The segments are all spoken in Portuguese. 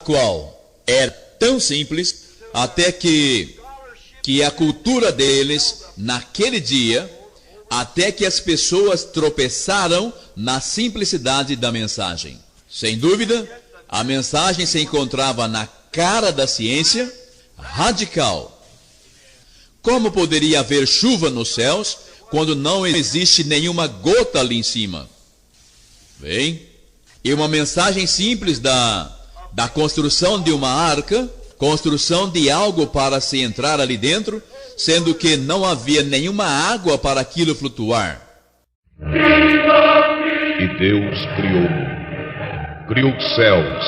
qual era tão simples até que a cultura deles, naquele dia, até que as pessoas tropeçaram na simplicidade da mensagem. Sem dúvida, a mensagem se encontrava na cara da ciência, radical. Como poderia haver chuva nos céus quando não existe nenhuma gota ali em cima? Bem, e uma mensagem simples da construção de uma arca, construção de algo para se entrar ali dentro, sendo que não havia nenhuma água para aquilo flutuar. E Deus criou os céus,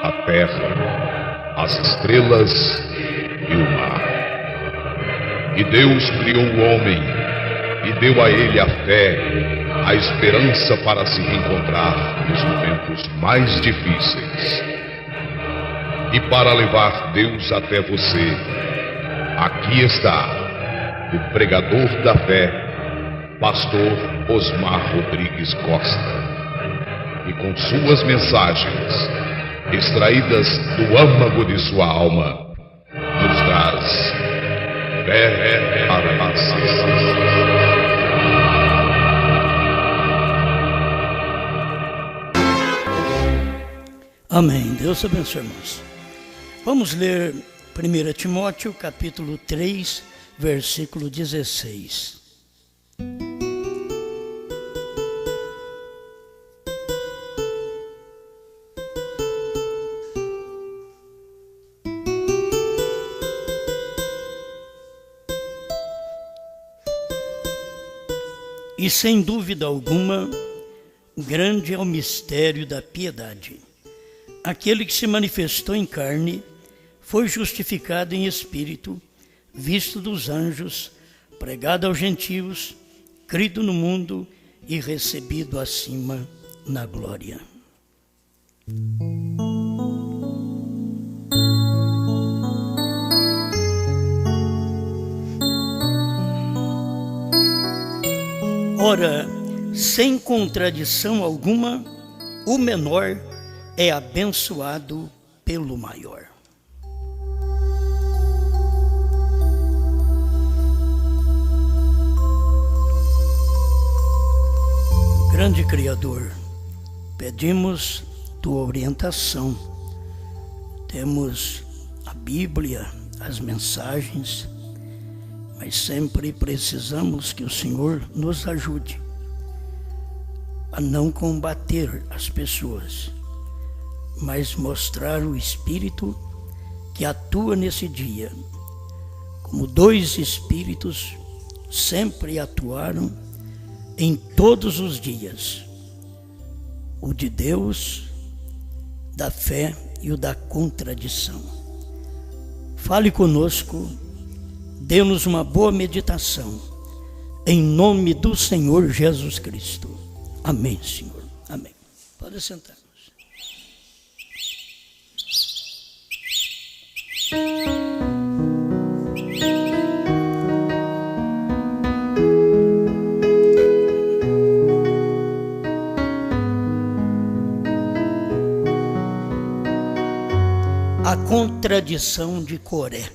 a terra, as estrelas e o mar. E Deus criou o homem e deu a ele a fé, a esperança para se reencontrar nos momentos mais difíceis. E para levar Deus até você, aqui está o pregador da fé, pastor Osmar Rodrigues Costa. E com suas mensagens, extraídas do âmago de sua alma, nos traz fé para a ciência. Amém. Deus abençoe, irmãos. Vamos ler 1 Timóteo, capítulo 3, versículo 16. E sem dúvida alguma, grande é o mistério da piedade. Aquele que se manifestou em carne foi justificado em espírito, visto dos anjos, pregado aos gentios, crido no mundo e recebido acima na glória. Ora, sem contradição alguma, o menor é abençoado pelo maior. Grande Criador, pedimos tua orientação. Temos a Bíblia, as mensagens, mas sempre precisamos que o Senhor nos ajude a não combater as pessoas, mas mostrar o Espírito que atua nesse dia, como dois Espíritos sempre atuaram em todos os dias, o de Deus, da fé e o da contradição. Fale conosco, dê-nos uma boa meditação, em nome do Senhor Jesus Cristo. Amém, Senhor. Amém. Pode sentar. A contradição de Coré.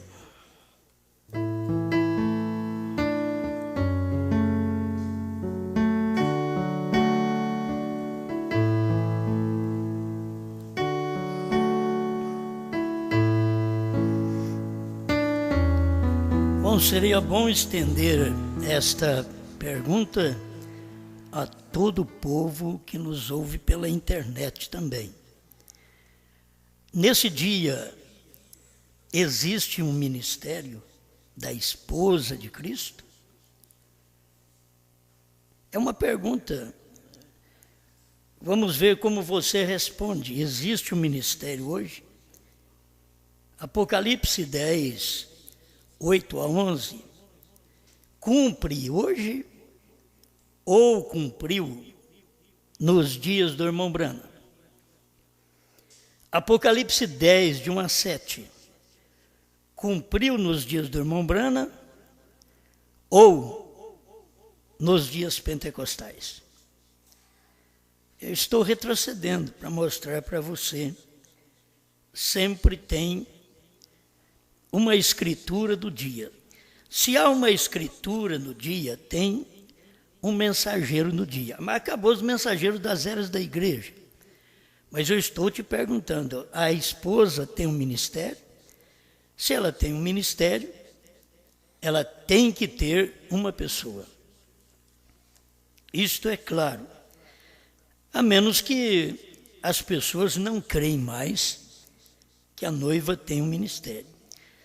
Bom, seria bom estender esta pergunta a todo o povo que nos ouve pela internet também. Nesse dia, existe um ministério da esposa de Cristo? É uma pergunta. Vamos ver como você responde. Existe um ministério hoje? Apocalipse 10, 8 a 11. Cumpre hoje ou cumpriu nos dias do irmão Branham? Apocalipse 10, de 1 a 7. Cumpriu nos dias do irmão Branham ou nos dias pentecostais? Eu estou retrocedendo para mostrar para você sempre tem uma escritura do dia. Se há uma escritura no dia, tem um mensageiro no dia. Mas acabou os mensageiros das eras da igreja. Mas eu estou te perguntando, a esposa tem um ministério? Se ela tem um ministério, ela tem que ter uma pessoa. Isto é claro. A menos que as pessoas não creem mais que a noiva tem um ministério.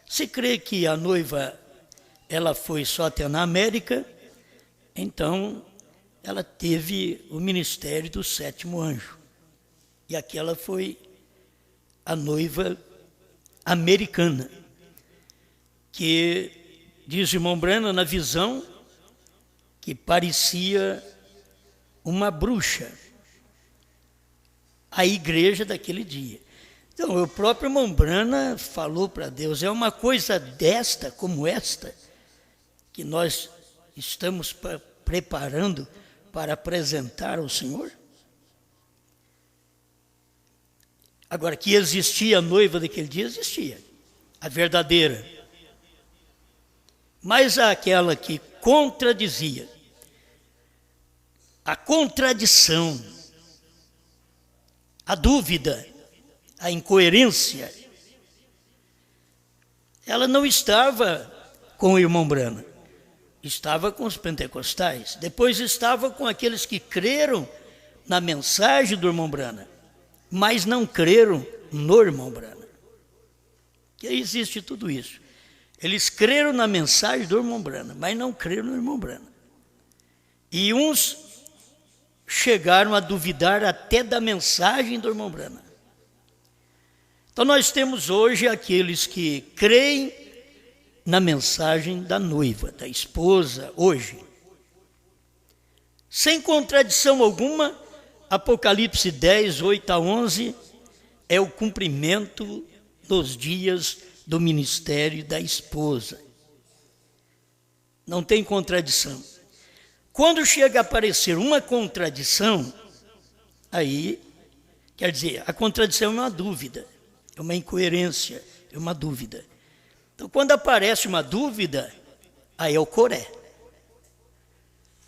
Se crê que a noiva ela foi só até na América, então ela teve o ministério do sétimo anjo. E aquela foi a noiva americana, que, diz o irmão Branham, na visão, que parecia uma bruxa, a igreja daquele dia. Então, o próprio irmão Branham falou para Deus, é uma coisa desta, como esta, que nós estamos preparando para apresentar ao Senhor? Agora, que existia a noiva daquele dia, existia, a verdadeira. Mas aquela que contradizia, a contradição, a dúvida, a incoerência, ela não estava com o irmão Branham, estava com os pentecostais, depois estava com aqueles que creram na mensagem do irmão Branham, mas não creram no irmão Branham. Que existe tudo isso. Eles creram na mensagem do irmão Branham, mas não creram no irmão Branham. E uns chegaram a duvidar até da mensagem do irmão Branham. Então nós temos hoje aqueles que creem na mensagem da noiva, da esposa, hoje. Sem contradição alguma, Apocalipse 10, 8 a 11, é o cumprimento dos dias do ministério da esposa. Não tem contradição. Quando chega a aparecer uma contradição, aí, quer dizer, a contradição é uma dúvida, é uma incoerência, é uma dúvida. Então, quando aparece uma dúvida, aí é o Coré,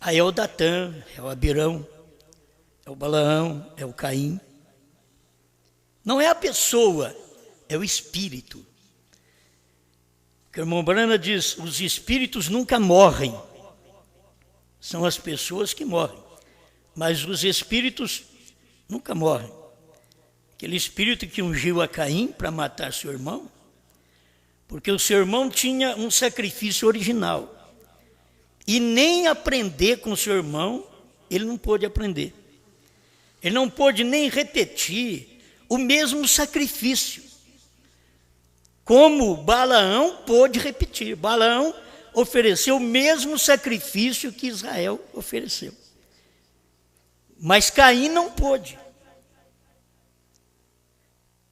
aí é o Datã, é o Abirão, é o Balaão, é o Caim. Não é a pessoa, é o espírito. Porque o irmão Branham diz, os espíritos nunca morrem. São as pessoas que morrem. Mas os espíritos nunca morrem. Aquele espírito que ungiu a Caim para matar seu irmão, porque o seu irmão tinha um sacrifício original. E nem aprender com o seu irmão, ele não pôde aprender. Ele não pôde nem repetir o mesmo sacrifício. Como Balaão pôde repetir. Balaão ofereceu o mesmo sacrifício que Israel ofereceu. Mas Caim não pôde.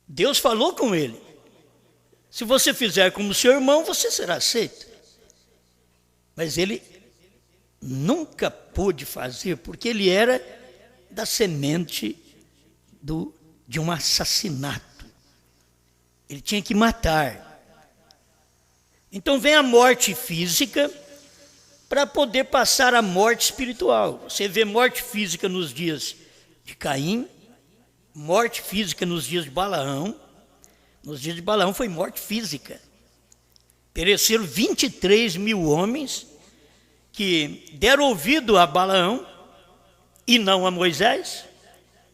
Deus falou com ele. Se você fizer como seu irmão, você será aceito. Mas ele nunca pôde fazer, porque ele era da semente de um assassinato. Ele tinha que matar. Então vem a morte física para poder passar a morte espiritual. Você vê morte física nos dias de Caim, morte física nos dias de Balaão. Nos dias de Balaão foi morte física. Pereceram 23 mil homens que deram ouvido a Balaão e não a Moisés,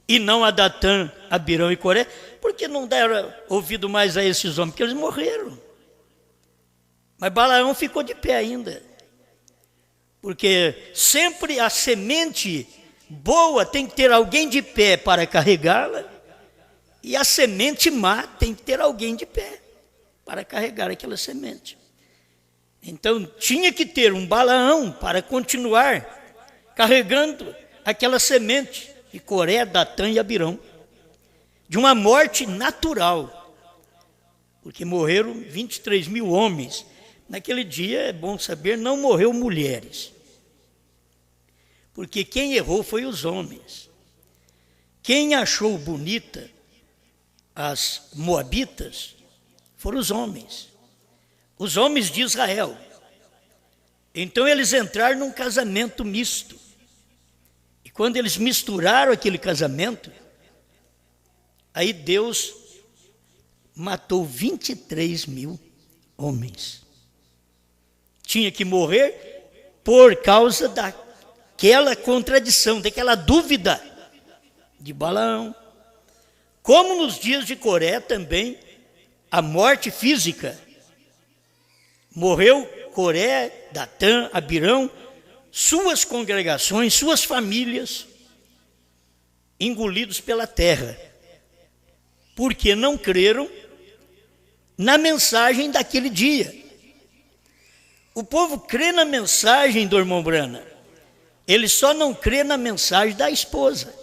e não a Datã, Abirão e Coré. Por que não deram ouvido mais a esses homens? Porque eles morreram. Mas Balaão ficou de pé ainda. Porque sempre a semente boa tem que ter alguém de pé para carregá-la, e a semente má tem que ter alguém de pé para carregar aquela semente. Então tinha que ter um Balaão para continuar carregando aquela semente de Coré, Datã e Abirão, de uma morte natural, porque morreram 23 mil homens. Naquele dia, é bom saber, não morreu mulheres, porque quem errou foi os homens. Quem achou bonita as moabitas foram os homens de Israel. Então eles entraram num casamento misto. E quando eles misturaram aquele casamento, aí Deus matou 23 mil homens. Tinha que morrer por causa daquela contradição, daquela dúvida de Balaão. Como nos dias de Coré também, a morte física. Morreu Coré, Datã, Abirão, suas congregações, suas famílias, engolidos pela terra, porque não creram na mensagem daquele dia. O povo crê na mensagem do irmão Brana, ele só não crê na mensagem da esposa.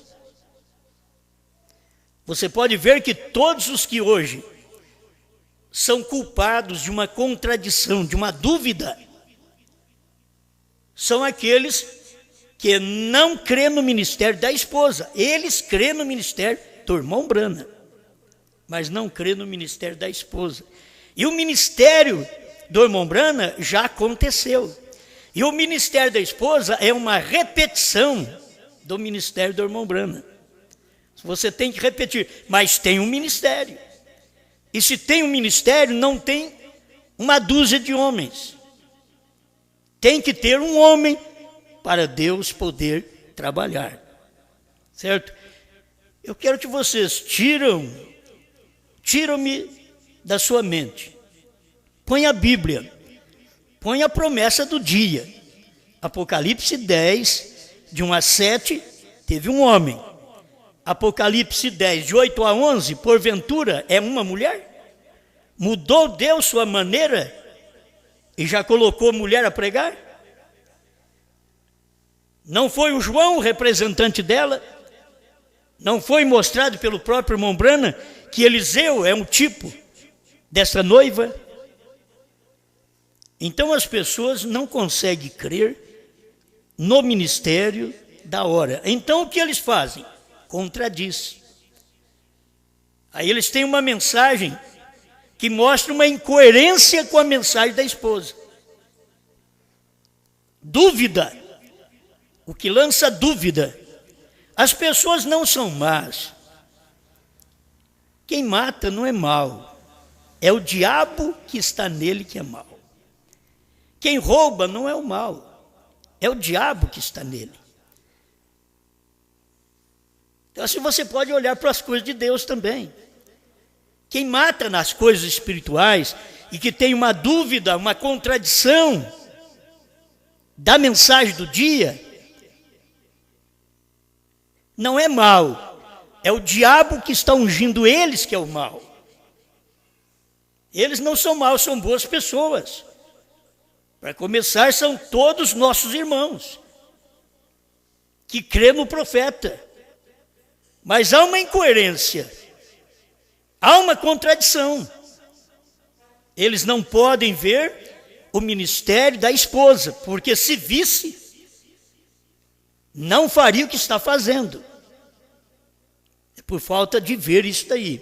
Você pode ver que todos os que hoje são culpados de uma contradição, de uma dúvida, são aqueles que não crêem no ministério da esposa. Eles crêem no ministério do irmão Brana, mas não crêem no ministério da esposa. E o ministério do irmão Brana já aconteceu. E o ministério da esposa é uma repetição do ministério do irmão Brana. Você tem que repetir, mas tem um ministério. E se tem um ministério, não tem uma dúzia de homens. Tem que ter um homem para Deus poder trabalhar. Certo? Eu quero que vocês tiram-me da sua mente. Põe a Bíblia. Põe a promessa do dia. Apocalipse 10, de 1 a 7, teve um homem. Apocalipse 10, de 8 a 11, porventura, é uma mulher? Mudou Deus sua maneira e já colocou mulher a pregar? Não foi o João o representante dela? Não foi mostrado pelo próprio irmão Brana que Eliseu é um tipo dessa noiva? Então as pessoas não conseguem crer no ministério da hora. Então o que eles fazem? Contradiz. Aí eles têm uma mensagem que mostra uma incoerência com a mensagem da esposa. Dúvida. O que lança dúvida. As pessoas não são más. Quem mata não é mau. É o diabo que está nele que é mau. Quem rouba não é o mal. É o diabo que está nele. Então assim você pode olhar para as coisas de Deus também. Quem mata nas coisas espirituais e que tem uma dúvida, uma contradição da mensagem do dia, não é mal, é o diabo que está ungindo eles que é o mal. Eles não são maus, são boas pessoas. Para começar, são todos nossos irmãos que crêem no profeta. Mas há uma incoerência, há uma contradição. Eles não podem ver o ministério da esposa, porque se visse, não faria o que está fazendo. É por falta de ver isso daí.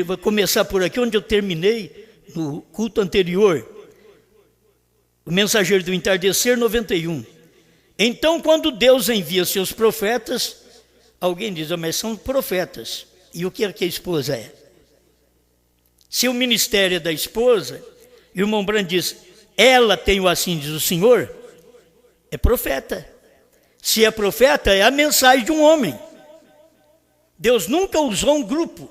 Vou começar por aqui onde eu terminei no culto anterior. O mensageiro do entardecer 91. Então, quando Deus envia seus profetas, alguém diz, mas são profetas. E o que a esposa é? Se o ministério é da esposa, e o irmão Brana diz, ela tem o assim diz o Senhor, é profeta. Se é profeta, é a mensagem de um homem. Deus nunca usou um grupo.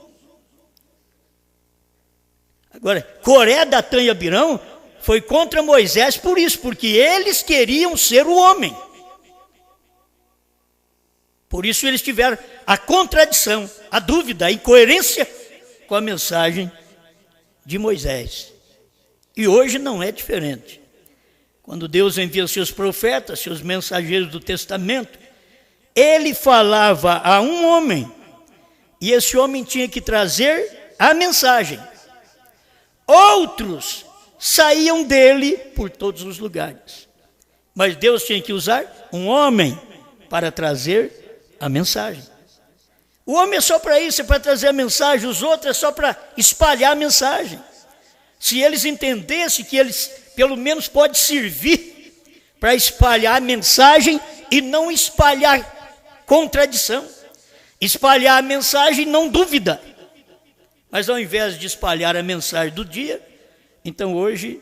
Agora, Coré, Datã e Abirão foi contra Moisés por isso, porque eles queriam ser o homem. Por isso eles tiveram a contradição, a dúvida, a incoerência com a mensagem de Moisés. E hoje não é diferente. Quando Deus envia seus profetas, seus mensageiros do testamento, ele falava a um homem, e esse homem tinha que trazer a mensagem. Outros saíam dele por todos os lugares. Mas Deus tinha que usar um homem para trazer a mensagem. O homem é só para isso, é para trazer a mensagem, os outros é só para espalhar a mensagem. Se eles entendessem que eles, pelo menos, podem servir para espalhar a mensagem e não espalhar contradição. Espalhar a mensagem, não dúvida. Mas ao invés de espalhar a mensagem do dia, então hoje,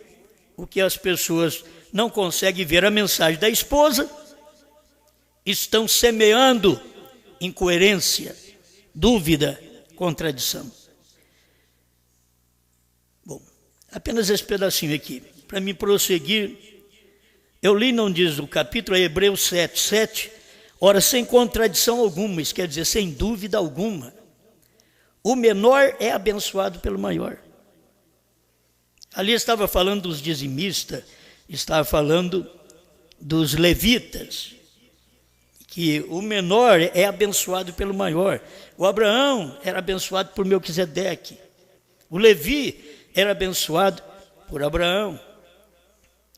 o que as pessoas não conseguem ver a mensagem da esposa, estão semeando incoerência, dúvida, contradição. Bom, apenas esse pedacinho aqui, para me prosseguir. Eu li, não diz o capítulo, é Hebreus 7:7, ora, sem contradição alguma, isso quer dizer, sem dúvida alguma, o menor é abençoado pelo maior. Ali estava falando dos dizimistas, estava falando dos levitas, que o menor é abençoado pelo maior. O Abraão era abençoado por Melquisedeque. O Levi era abençoado por Abraão.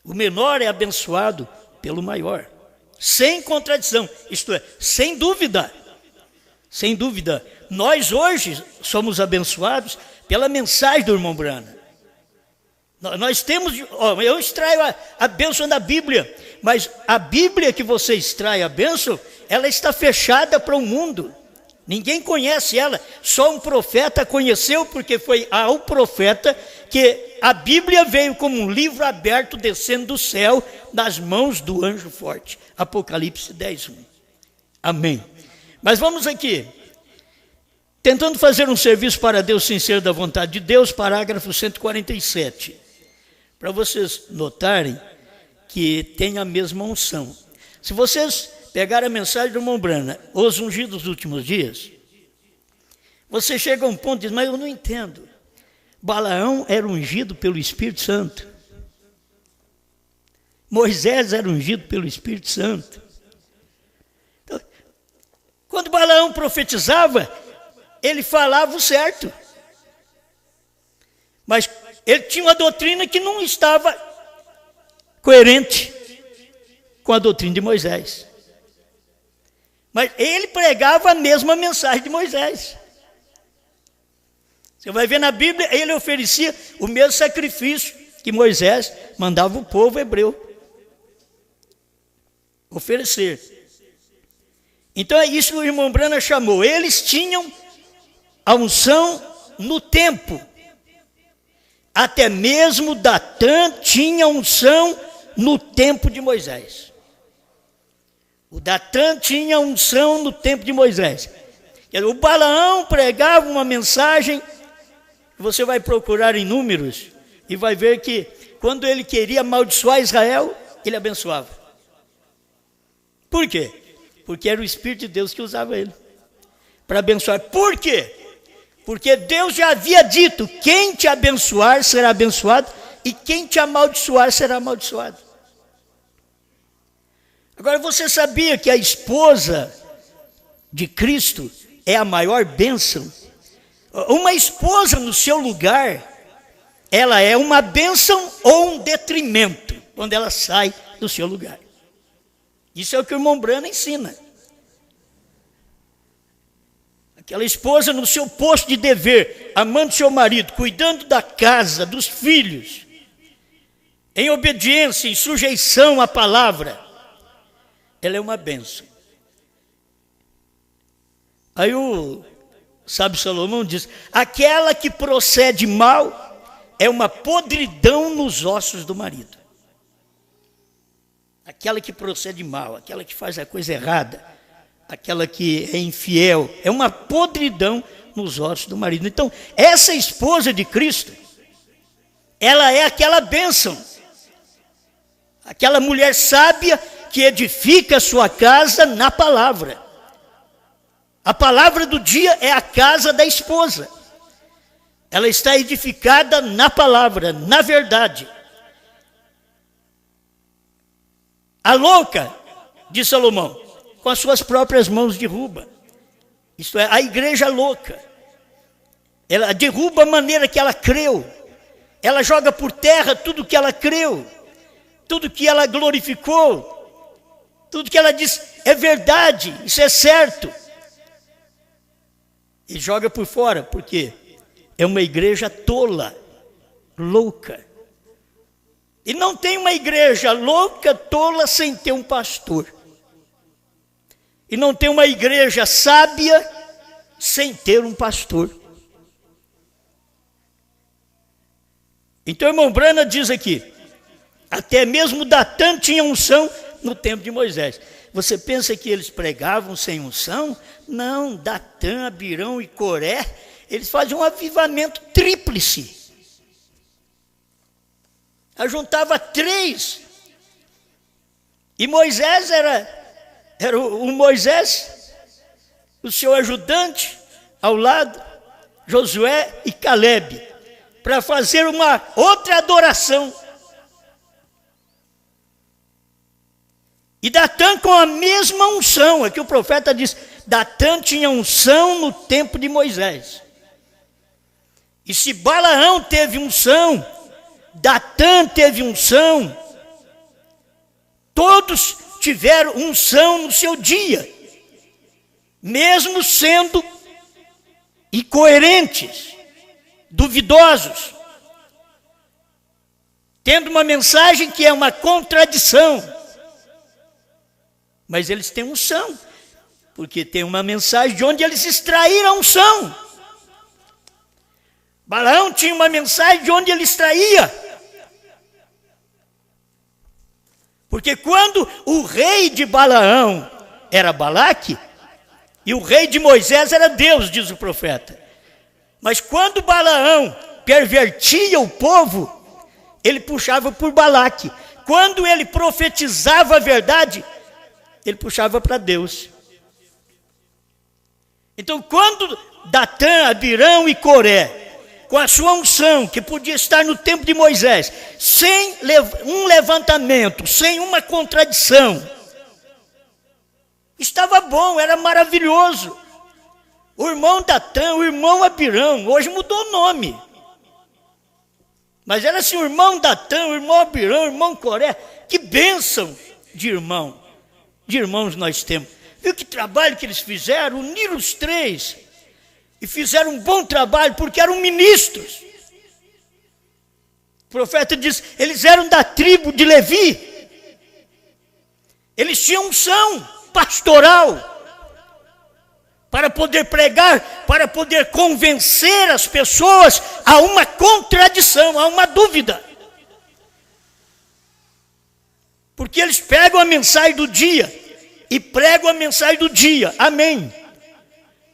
O menor é abençoado pelo maior. Sem contradição, isto é, sem dúvida. Sem dúvida. Nós hoje somos abençoados pela mensagem do irmão Brana. Nós temos, eu extraio a bênção da Bíblia, mas a Bíblia que você extrai a bênção, ela está fechada para o mundo. Ninguém conhece ela, só um profeta conheceu, porque foi ao profeta que a Bíblia veio como um livro aberto descendo do céu nas mãos do anjo forte. Apocalipse 10:1. Amém. Mas vamos aqui, tentando fazer um serviço para Deus sincero da vontade de Deus, parágrafo 147. Para vocês notarem que tem a mesma unção. Se vocês pegarem a mensagem do irmão Brana, os ungidos dos últimos dias, você chega a um ponto e diz, mas eu não entendo. Balaão era ungido pelo Espírito Santo. Moisés era ungido pelo Espírito Santo. Então, quando Balaão profetizava, ele falava o certo. Mas ele tinha uma doutrina que não estava coerente com a doutrina de Moisés. Mas ele pregava a mesma mensagem de Moisés. Você vai ver na Bíblia, ele oferecia o mesmo sacrifício que Moisés mandava o povo hebreu oferecer. Então é isso que o irmão Brana chamou. Eles tinham a unção no tempo. Até mesmo Datã tinha unção no tempo de Moisés. O Datã tinha unção no tempo de Moisés. O Balaão pregava uma mensagem, você vai procurar em Números e vai ver que quando ele queria amaldiçoar Israel, ele abençoava. Por quê? Porque era o Espírito de Deus que usava ele para abençoar. Por quê? Porque Deus já havia dito, quem te abençoar será abençoado e quem te amaldiçoar será amaldiçoado. Agora você sabia que a esposa de Cristo é a maior bênção? Uma esposa no seu lugar, ela é uma bênção ou um detrimento quando ela sai do seu lugar. Isso é o que o irmão Brana ensina. Aquela esposa no seu posto de dever, amando seu marido, cuidando da casa, dos filhos, em obediência, em sujeição à palavra, ela é uma bênção. Aí o sábio Salomão diz, aquela que procede mal é uma podridão nos ossos do marido. Aquela que procede mal, aquela que faz a coisa errada, aquela que é infiel, é uma podridão nos ossos do marido. Então, essa esposa de Cristo, ela é aquela bênção, aquela mulher sábia que edifica a sua casa na palavra. A palavra do dia é a casa da esposa. Ela está edificada na palavra, na verdade. A louca, diz Salomão, com as suas próprias mãos derruba. Isto é, a igreja louca. Ela derruba a maneira que ela creu. Ela joga por terra tudo que ela creu. Tudo que ela glorificou. Tudo que ela diz é verdade, isso é certo. e joga por fora. Por quê? É uma igreja tola, louca. E não tem uma igreja louca, tola, sem ter um pastor. E não tem uma igreja sábia sem ter um pastor. Então, o irmão Brana diz aqui, até mesmo Datã tinha unção no tempo de Moisés. Você pensa que eles pregavam sem unção? Não, Datã, Abirão e Coré, eles faziam um avivamento tríplice. Ajuntava 3. E Moisés era o Moisés, o seu ajudante, ao lado, Josué e Calebe, para fazer uma outra adoração. E Datã com a mesma unção, aqui o profeta diz, Datã tinha unção no tempo de Moisés. E se Balaão teve unção, Datã teve unção, todos tiveram unção no seu dia, mesmo sendo incoerentes, duvidosos, tendo uma mensagem que é uma contradição, mas eles têm unção, porque tem uma mensagem de onde eles extraíram a unção. Balaão tinha uma mensagem de onde ele extraía. Porque quando o rei de Balaão era Balaque, e o rei de Moisés era Deus, diz o profeta. Mas quando Balaão pervertia o povo, ele puxava por Balaque. Quando ele profetizava a verdade, ele puxava para Deus. Então, quando Datã, Abirão e Coré, com a sua unção, que podia estar no tempo de Moisés, sem um levantamento, sem uma contradição, estava bom, era maravilhoso. O irmão Datã, o irmão Abirão, hoje mudou o nome. Mas era assim, o irmão Datã, o irmão Abirão, o irmão Coré, que bênção de irmãos nós temos. Viu que trabalho que eles fizeram? Uniram os 3 e fizeram um bom trabalho, porque eram ministros. O profeta diz, eles eram da tribo de Levi, eles tinham unção pastoral, para poder pregar, para poder convencer as pessoas a uma contradição, a uma dúvida. Porque eles pegam a mensagem do dia e pregam a mensagem do dia, amém.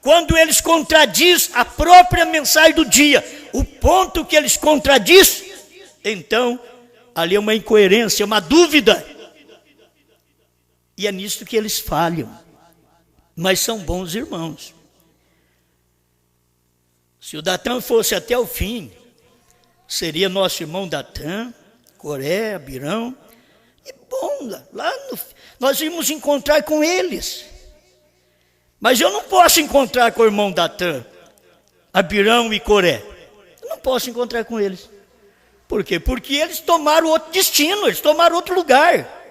Quando eles contradizem a própria mensagem do dia, o ponto que eles contradizem, então ali é uma incoerência, uma dúvida. E é nisso que eles falham. Mas são bons irmãos. Se o Datã fosse até o fim, seria nosso irmão Datã, Coré, Abirão. E bom, nós íamos encontrar com eles. Mas eu não posso encontrar com o irmão Datã, Abirão e Coré. Eu não posso encontrar com eles. Por quê? Porque eles tomaram outro destino, eles tomaram outro lugar.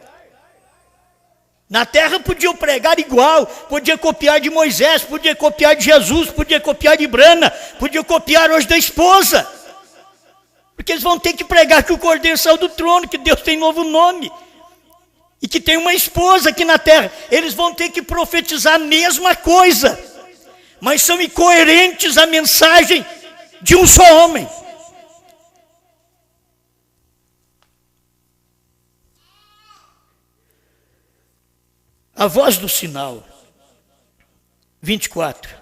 Na terra podiam pregar igual, podia copiar de Moisés, podia copiar de Jesus, podia copiar de Brana, podia copiar hoje da esposa. Porque eles vão ter que pregar que o Cordeiro saiu do trono, que Deus tem novo nome. E que tem uma esposa aqui na terra. Eles vão ter que profetizar a mesma coisa. Mas são incoerentes à mensagem de um só homem. A voz do sinal, 24.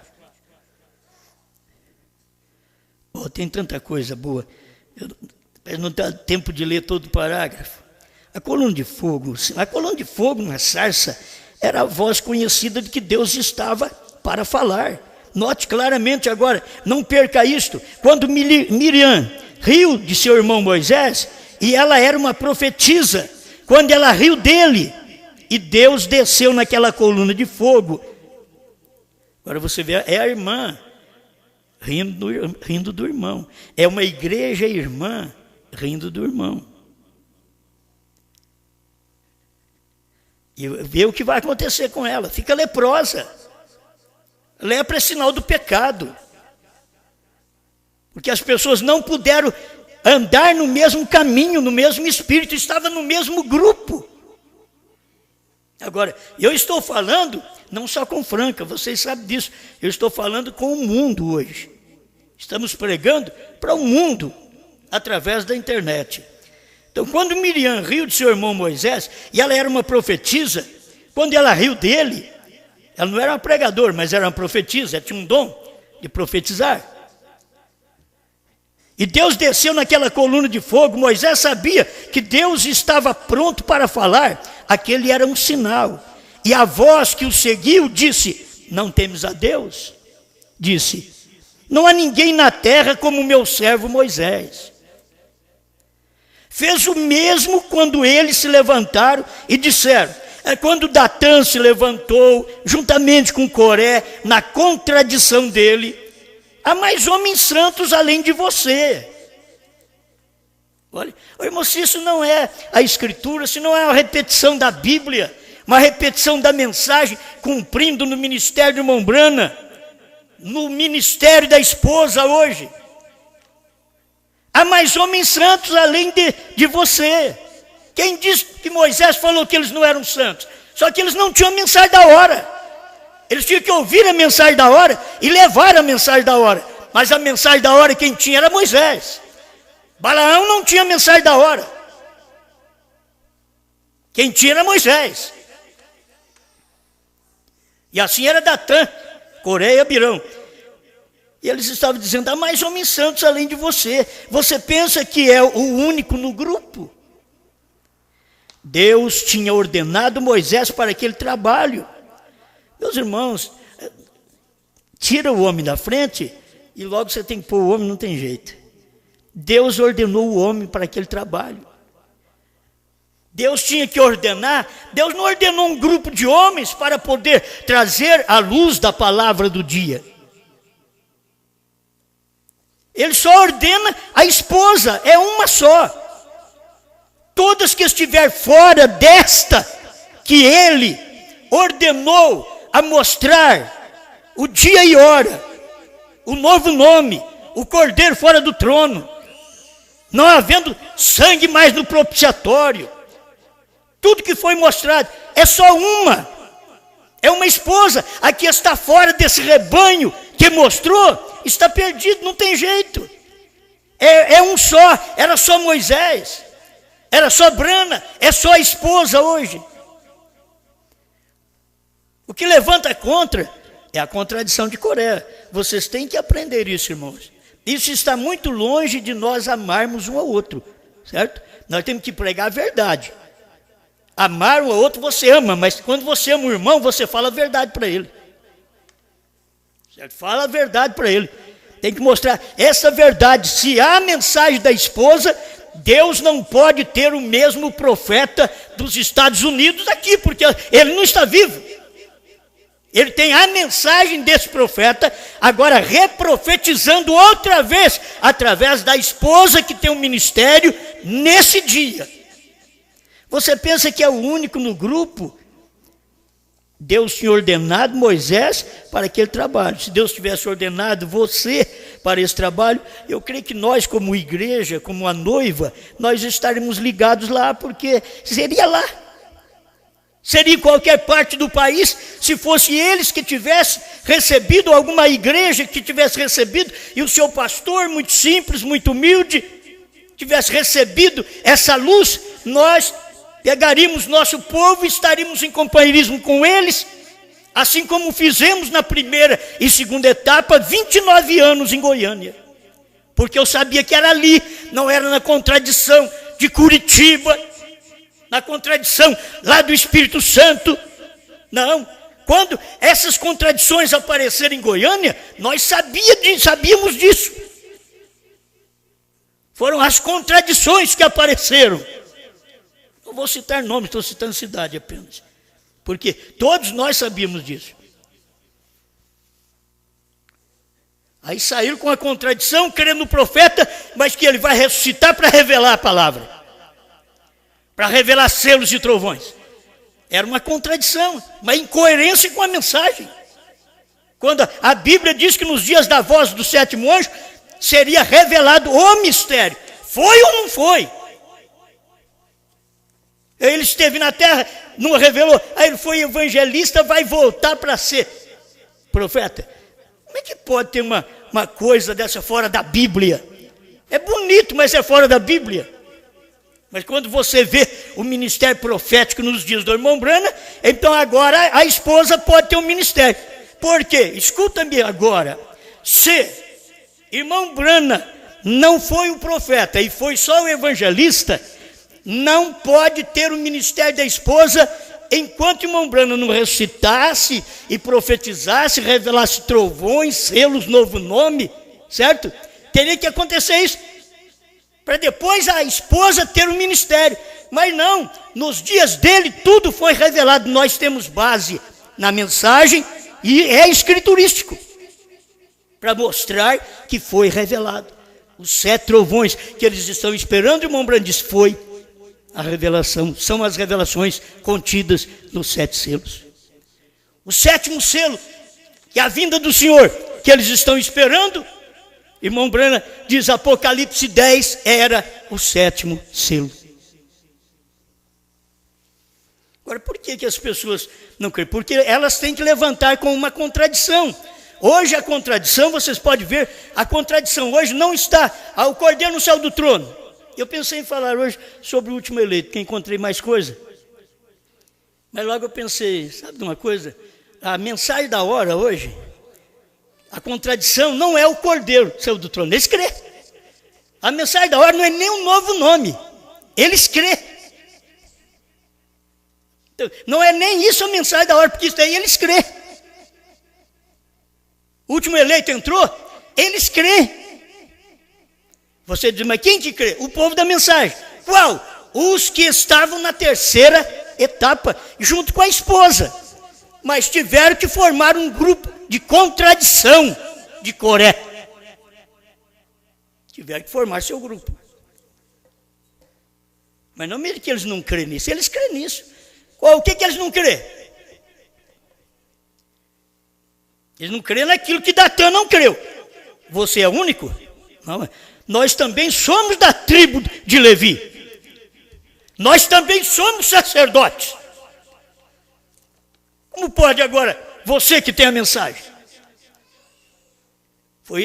Oh, tem tanta coisa boa. Não dá tempo de ler todo o parágrafo. A coluna de fogo na sarça era a voz conhecida de que Deus estava para falar. Note claramente agora, não perca isto. Quando Miriam riu de seu irmão Moisés, e ela era uma profetisa, quando ela riu dele, e Deus desceu naquela coluna de fogo. Agora você vê, é a irmã rindo do irmão. É uma igreja irmã rindo do irmão. E vê o que vai acontecer com ela. Fica leprosa. Lepra é sinal do pecado. Porque as pessoas não puderam andar no mesmo caminho, no mesmo espírito, estavam no mesmo grupo. Agora, eu estou falando, não só com Franca, vocês sabem disso, eu estou falando com o mundo hoje. Estamos pregando para o mundo, através da internet. Então, quando Miriam riu de seu irmão Moisés, e ela era uma profetisa, quando ela riu dele, ela não era uma pregadora, mas era uma profetisa, ela tinha um dom de profetizar. E Deus desceu naquela coluna de fogo. Moisés sabia que Deus estava pronto para falar. Aquele era um sinal. E a voz que o seguiu disse: não temes a Deus? Disse: não há ninguém na terra como o meu servo Moisés. Fez o mesmo quando eles se levantaram e disseram. Quando Datã se levantou, juntamente com Coré, na contradição dele: há mais homens santos além de você. Olha, irmão, se isso não é a Escritura, se não é uma repetição da Bíblia, uma repetição da mensagem, cumprindo no ministério de irmão Brana, no ministério da esposa hoje. Há mais homens santos além de você. Quem disse que Moisés falou que eles não eram santos? Só que eles não tinham a mensagem da hora. Eles tinham que ouvir a mensagem da hora e levar a mensagem da hora. Mas a mensagem da hora quem tinha era Moisés. Balaão não tinha a mensagem da hora. Quem tinha era Moisés. E assim era Datã, Coré e Abirão. E eles estavam dizendo: há mais homens santos além de você. Você pensa que é o único no grupo? Deus tinha ordenado Moisés para aquele trabalho. Meus irmãos, tira o homem da frente e logo você tem que pôr o homem, não tem jeito. Deus ordenou o homem para aquele trabalho. Deus tinha que ordenar. Deus não ordenou um grupo de homens para poder trazer a luz da palavra do dia. Ele só ordena a esposa, é uma só. Todas que estiver fora desta que ele ordenou a mostrar o dia e hora, o novo nome, o cordeiro fora do trono, não havendo sangue mais no propiciatório, tudo que foi mostrado, é só uma, é uma esposa. A que está fora desse rebanho que mostrou, está perdido, não tem jeito. É um só, era só Moisés, era só Brana, é só a esposa hoje. O que levanta contra é a contradição de Coré. Vocês têm que aprender isso, irmãos. Isso está muito longe de nós amarmos um ao outro, certo? Nós temos que pregar a verdade. Amar um ao outro você ama, mas quando você ama o irmão, você fala a verdade para ele. Certo? Fala a verdade para ele. Tem que mostrar essa verdade. Se há a mensagem da esposa, Deus não pode ter o mesmo profeta dos Estados Unidos aqui, porque ele não está vivo. Ele tem a mensagem desse profeta, agora reprofetizando outra vez, através da esposa que tem um ministério nesse dia. Você pensa que é o único no grupo? Deus tinha ordenado Moisés para aquele trabalho. Se Deus tivesse ordenado você para esse trabalho, eu creio que nós, como igreja, como a noiva, nós estaremos ligados lá, porque seria lá. Seria em qualquer parte do país, se fosse eles que tivessem recebido, alguma igreja que tivesse recebido, e o seu pastor, muito simples, muito humilde, tivesse recebido essa luz, nós pegaríamos nosso povo e estaríamos em companheirismo com eles, assim como fizemos na primeira e segunda etapa, 29 anos em Goiânia. Porque eu sabia que era ali, não era na contradição de Curitiba, na contradição lá do Espírito Santo. Não, quando essas contradições apareceram em Goiânia, nós sabíamos disso. Foram as contradições que apareceram. Não vou citar nomes, estou citando cidade apenas. Porque todos nós sabíamos disso. Aí saíram com a contradição, querendo o profeta, mas que ele vai ressuscitar para revelar a palavra. Para revelar selos e trovões. Era uma contradição, uma incoerência com a mensagem. Quando a Bíblia diz que nos dias da voz do sétimo anjo seria revelado o mistério. Foi ou não foi? Ele esteve na terra, não revelou, aí ele foi evangelista, vai voltar para ser profeta. Como é que pode ter uma coisa dessa fora da Bíblia? É bonito, mas é fora da Bíblia. Mas quando você vê o ministério profético nos dias do irmão Brana, então agora a esposa pode ter um ministério. Por quê? Escuta-me agora. Se irmão Brana não foi o profeta e foi só o evangelista, não pode ter o ministério da esposa enquanto o irmão Brana não ressuscitasse e profetizasse, revelasse trovões, selos, novo nome, certo? Teria que acontecer isso, para depois a esposa ter o ministério. Mas não, nos dias dele tudo foi revelado. Nós temos base na mensagem e é escriturístico, para mostrar que foi revelado. Os 7 trovões que eles estão esperando, o irmão Brana diz, foi a revelação, são as revelações contidas nos 7 selos. O 7º selo, que é a vinda do Senhor, que eles estão esperando, irmão Brana diz, Apocalipse 10 era o 7º selo. Agora, por que as pessoas não creem? Porque elas têm que levantar com uma contradição. Hoje a contradição, vocês podem ver, a contradição hoje não está ao Cordeiro no céu do trono. Eu pensei em falar hoje sobre o último eleito, que encontrei mais coisa. Mas logo eu pensei, sabe de uma coisa? A mensagem da hora hoje, a contradição não é o Cordeiro no céu do trono, eles crêem. A mensagem da hora não é nem um novo nome, eles crêem. Então, não é nem isso a mensagem da hora, porque isso daí eles crêem. O último eleito entrou, eles crêem. Você diz, mas quem que crê? O povo da mensagem. Qual? Os que estavam na terceira etapa, junto com a esposa. Mas tiveram que formar um grupo de contradição de Coré. Tiveram que formar seu grupo. Mas não mesmo que eles não creem nisso, eles creem nisso. O que eles não creem? Eles não creem naquilo que Datã não creu. Você é único? Não, nós também somos da tribo de Levi. Nós também somos sacerdotes. Como pode agora, você que tem a mensagem?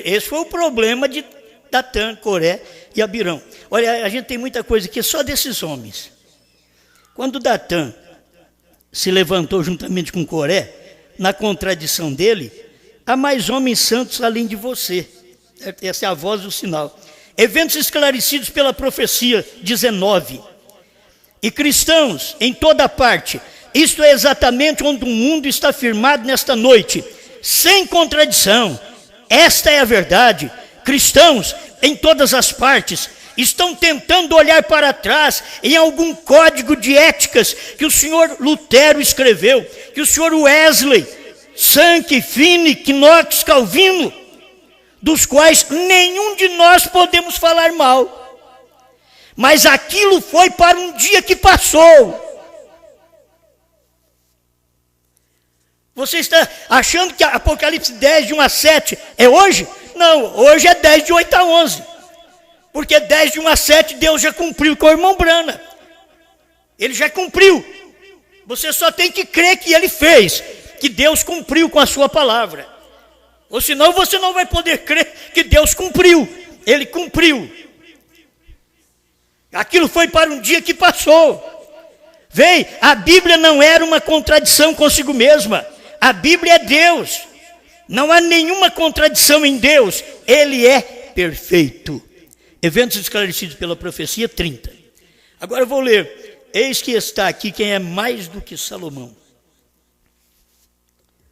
Esse foi o problema de Datã, Coré e Abirão. Olha, a gente tem muita coisa aqui só desses homens. Quando Datã se levantou juntamente com Coré, na contradição dele, há mais homens santos além de você. Essa é a voz do sinal. Eventos esclarecidos pela profecia 19. E cristãos em toda parte, isto é exatamente onde o mundo está firmado nesta noite, sem contradição. Esta é a verdade. Cristãos em todas as partes estão tentando olhar para trás em algum código de éticas que o senhor Lutero escreveu, que o senhor Wesley, Sankey, Finney, Knox, Calvino, dos quais nenhum de nós podemos falar mal. Mas aquilo foi para um dia que passou. Você está achando que Apocalipse 10, de 1 a 7 é hoje? Não, hoje é 10, de 8 a 11. Porque 10, de 1 a 7, Deus já cumpriu com o irmão Brana. Ele já cumpriu. Você só tem que crer que ele fez, que Deus cumpriu com a sua palavra. Ou senão você não vai poder crer que Deus cumpriu. Ele cumpriu. Aquilo foi para um dia que passou. Vem, a Bíblia não era uma contradição consigo mesma. A Bíblia é Deus. Não há nenhuma contradição em Deus. Ele é perfeito. Eventos esclarecidos pela profecia 30. Agora eu vou ler. Eis que está aqui quem é mais do que Salomão.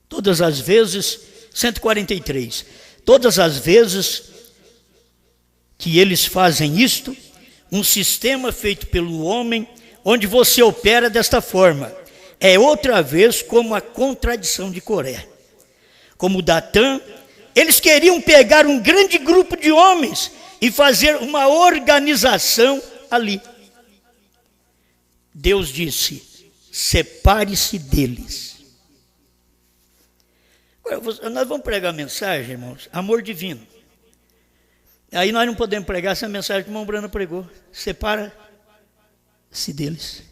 Todas as vezes, 143. Todas as vezes que eles fazem isto, um sistema feito pelo homem, onde você opera desta forma, é outra vez como a contradição de Coré. Como Datã, eles queriam pegar um grande grupo de homens e fazer uma organização ali. Deus disse, separe-se deles. Agora, nós vamos pregar a mensagem, irmãos, amor divino. Aí nós não podemos pregar essa mensagem que o irmão Brana pregou. Separa-se deles.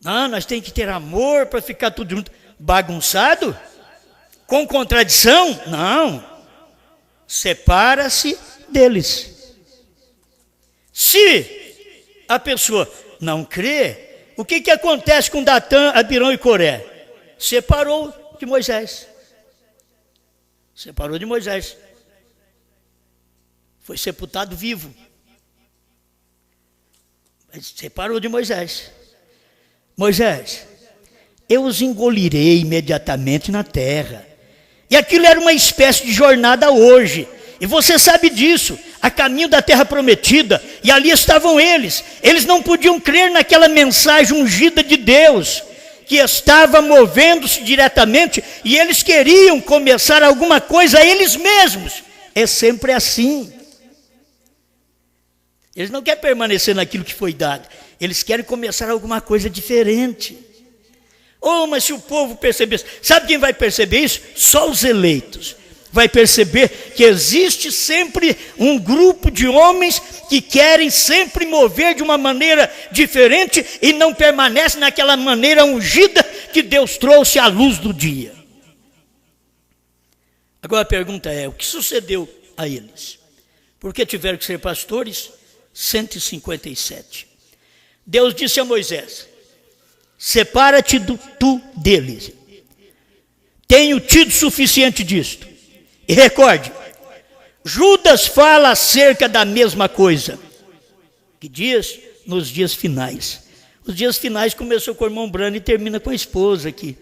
Não, nós temos que ter amor para ficar tudo junto. Bagunçado? Com contradição? Não. Separa-se deles. Se a pessoa não crê, o que acontece com Datã, Abirão e Coré? Separou de Moisés. Separou de Moisés. Foi sepultado vivo. Mas separou de Moisés. Moisés, eu os engolirei imediatamente na terra. E aquilo era uma espécie de jornada hoje. E você sabe disso, a caminho da terra prometida. E ali estavam eles. Eles não podiam crer naquela mensagem ungida de Deus, que estava movendo-se diretamente. E eles queriam começar alguma coisa eles mesmos. É sempre assim. Eles não querem permanecer naquilo que foi dado. Eles querem começar alguma coisa diferente. Oh, mas se o povo percebesse, sabe quem vai perceber isso? Só os eleitos. Vai perceber que existe sempre um grupo de homens que querem sempre mover de uma maneira diferente e não permanece naquela maneira ungida que Deus trouxe à luz do dia. Agora a pergunta é, o que sucedeu a eles? Por que tiveram que ser pastores? 157. Deus disse a Moisés, separa-te tu deles. Tenho tido suficiente disto. E recorde, Judas fala acerca da mesma coisa. Que dias? Nos dias finais. Os dias finais começou com o irmão Brana e termina com a esposa aqui.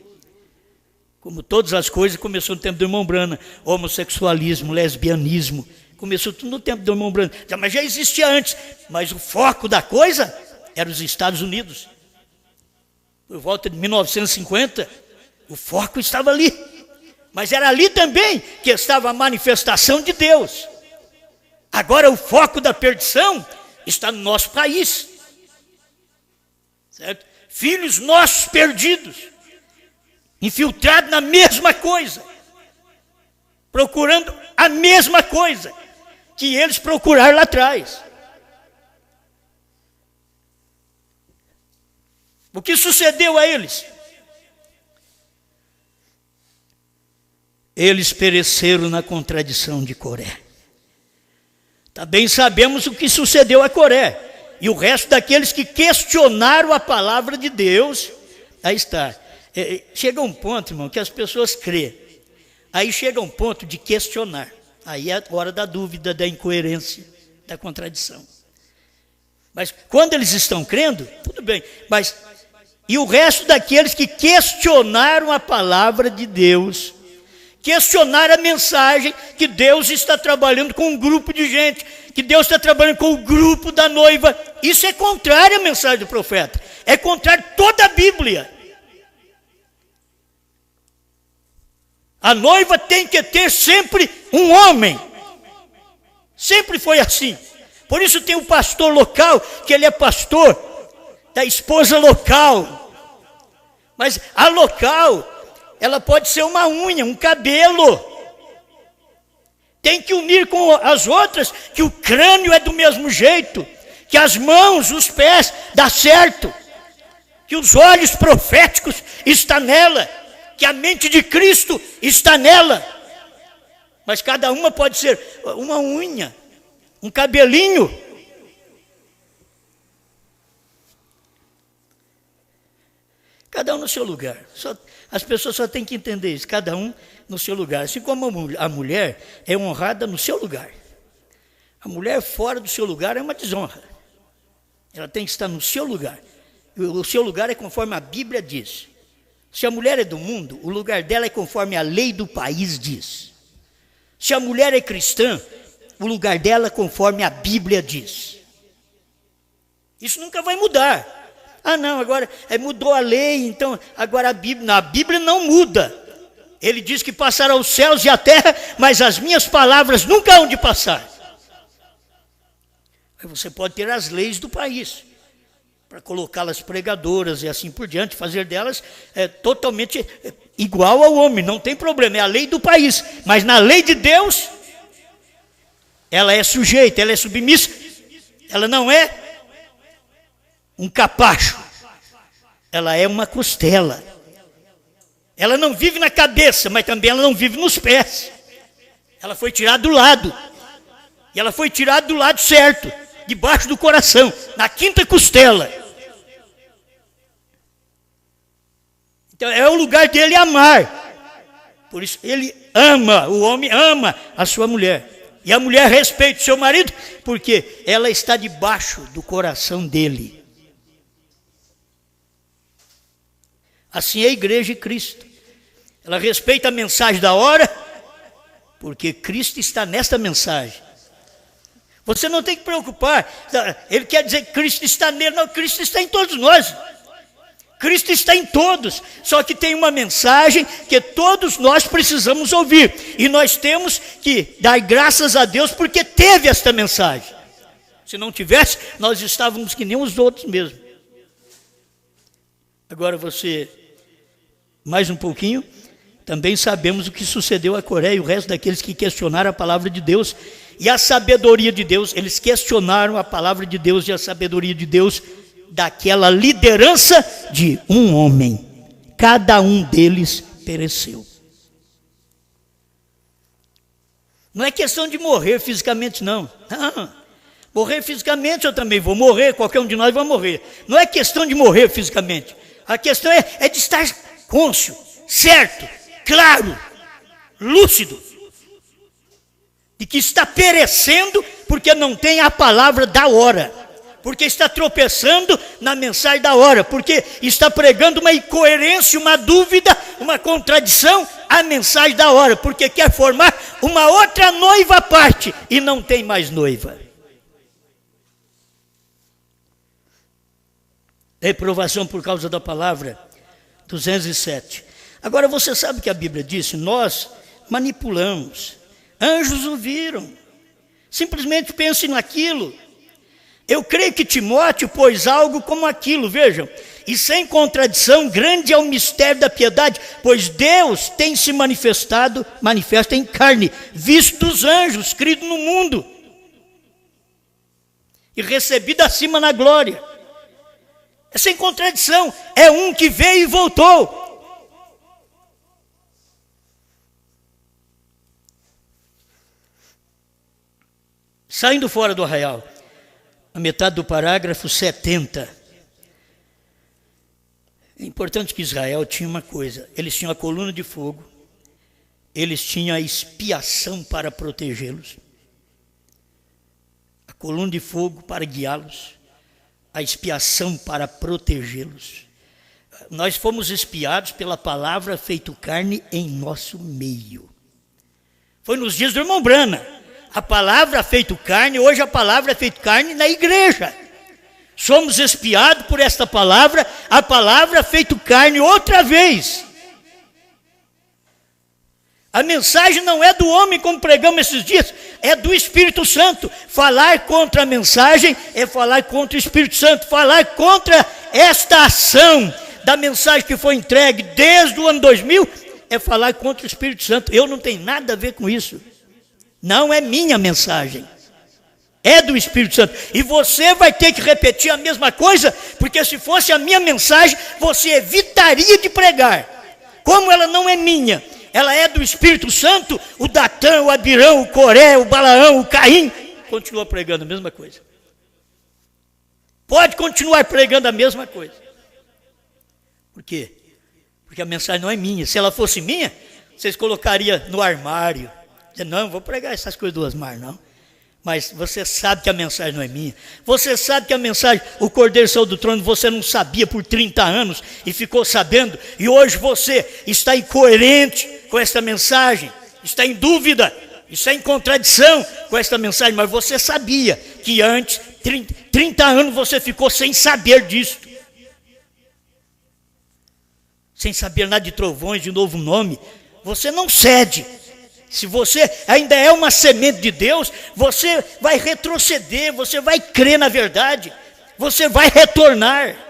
Como todas as coisas, começou no tempo do irmão Brana. Homossexualismo, lesbianismo. Começou tudo no tempo do irmão Brana. Mas já existia antes. Mas o foco da coisa era os Estados Unidos. Por volta de 1950, o foco estava ali. Mas era ali também que estava a manifestação de Deus. Agora o foco da perdição está no nosso país. Certo? Filhos nossos perdidos, infiltrados na mesma coisa, procurando a mesma coisa que eles procuraram lá atrás. O que sucedeu a eles? Eles pereceram na contradição de Coré. Também sabemos o que sucedeu a Coré. E o resto daqueles que questionaram a palavra de Deus. Aí está. Chega um ponto, irmão, que as pessoas crêem. Aí chega um ponto de questionar. Aí é a hora da dúvida, da incoerência, da contradição. Mas quando eles estão crendo, tudo bem. Mas e o resto daqueles que questionaram a palavra de Deus, questionaram a mensagem que Deus está trabalhando com um grupo de gente, que Deus está trabalhando com o grupo da noiva. Isso é contrário à mensagem do profeta. É contrário a toda a Bíblia. A noiva tem que ter sempre um homem. Sempre foi assim. Por isso tem um pastor local, que ele é pastor da esposa local. Mas a local, ela pode ser uma unha, um cabelo. Tem que unir com as outras, que o crânio é do mesmo jeito, que as mãos, os pés, dá certo, que os olhos proféticos estão nela, que a mente de Cristo está nela. Mas cada uma pode ser uma unha, um cabelinho. Cada um no seu lugar. As pessoas só têm que entender isso, cada um no seu lugar. Assim como a mulher é honrada no seu lugar. A mulher fora do seu lugar é uma desonra. Ela tem que estar no seu lugar. O seu lugar é conforme a Bíblia diz. Se a mulher é do mundo, o lugar dela é conforme a lei do país diz. Se a mulher é cristã, o lugar dela é conforme a Bíblia diz. Isso nunca vai mudar. Ah não, agora mudou a lei, então agora a Bíblia não muda. Ele diz que passarão os céus e a terra, mas as minhas palavras nunca hão de passar. Você pode ter as leis do país, para colocá-las pregadoras e assim por diante, fazer delas totalmente igual ao homem, não tem problema, é a lei do país, mas na lei de Deus, ela é sujeita, ela é submissa, ela não é um capacho, ela é uma costela, ela não vive na cabeça, mas também ela não vive nos pés, ela foi tirada do lado, e ela foi tirada do lado certo, debaixo do coração, na quinta costela. Então é o lugar dele amar. Por isso ele ama, o homem ama a sua mulher. E a mulher respeita o seu marido, porque ela está debaixo do coração dele. Assim é a igreja de Cristo. Ela respeita a mensagem da hora, porque Cristo está nesta mensagem. Você não tem que preocupar, ele quer dizer que Cristo está nele, não, Cristo está em todos nós, Cristo está em todos, só que tem uma mensagem que todos nós precisamos ouvir, e nós temos que dar graças a Deus porque teve esta mensagem, se não tivesse, nós estávamos que nem os outros mesmo. Agora você, mais um pouquinho, também sabemos o que sucedeu a Coreia e o resto daqueles que questionaram a palavra de Deus, e a sabedoria de Deus, eles questionaram a palavra de Deus e a sabedoria de Deus daquela liderança de um homem. Cada um deles pereceu. Não é questão de morrer fisicamente, não. Morrer fisicamente eu também vou morrer, qualquer um de nós vai morrer. Não é questão de morrer fisicamente. A questão é de estar cônscio, certo, claro, lúcido. De que está perecendo porque não tem a palavra da hora, porque está tropeçando na mensagem da hora, porque está pregando uma incoerência, uma dúvida, uma contradição à mensagem da hora, porque quer formar uma outra noiva à parte e não tem mais noiva. Reprovação por causa da palavra, 207. Agora você sabe que a Bíblia disse, nós manipulamos. Anjos o viram, simplesmente pense naquilo. Eu creio que Timóteo pôs algo como aquilo, vejam. E sem contradição, grande é o mistério da piedade, pois Deus tem se manifesta em carne, visto dos anjos, crido no mundo, e recebido acima na glória. É sem contradição, é um que veio e voltou. Saindo fora do arraial, a metade do parágrafo 70. É importante que Israel tinha uma coisa, eles tinham a coluna de fogo, eles tinham a expiação para protegê-los, a coluna de fogo para guiá-los, a expiação para protegê-los. Nós fomos espiados pela palavra feito carne em nosso meio. Foi nos dias do irmão Brana. A palavra feito carne, hoje a palavra é feito carne na igreja. Somos espiados por esta palavra, a palavra feito carne outra vez. A mensagem não é do homem como pregamos esses dias, é do Espírito Santo. Falar contra a mensagem é falar contra o Espírito Santo, falar contra esta ação da mensagem que foi entregue desde o ano 2000 é falar contra o Espírito Santo. Eu não tenho nada a ver com isso. Não é minha mensagem, é do Espírito Santo. E você vai ter que repetir a mesma coisa, porque se fosse a minha mensagem, você evitaria de pregar. Como ela não é minha, ela é do Espírito Santo, o Datã, o Abirão, o Coré, o Balaão, o Caim, continua pregando a mesma coisa. Pode continuar pregando a mesma coisa. Por quê? Porque a mensagem não é minha. Se ela fosse minha, vocês colocariam no armário. Não, vou pregar essas coisas do Osmar, não. Mas você sabe que a mensagem não é minha. Você sabe que a mensagem, o Cordeiro saiu do trono, você não sabia por 30 anos e ficou sabendo. E hoje você está incoerente com esta mensagem, está em dúvida, está em contradição com esta mensagem. Mas você sabia que antes, 30 anos você ficou sem saber disto. Sem saber nada de trovões, de novo nome. Você não cede. Se você ainda é uma semente de Deus, você vai retroceder, você vai crer na verdade. você vai retornar.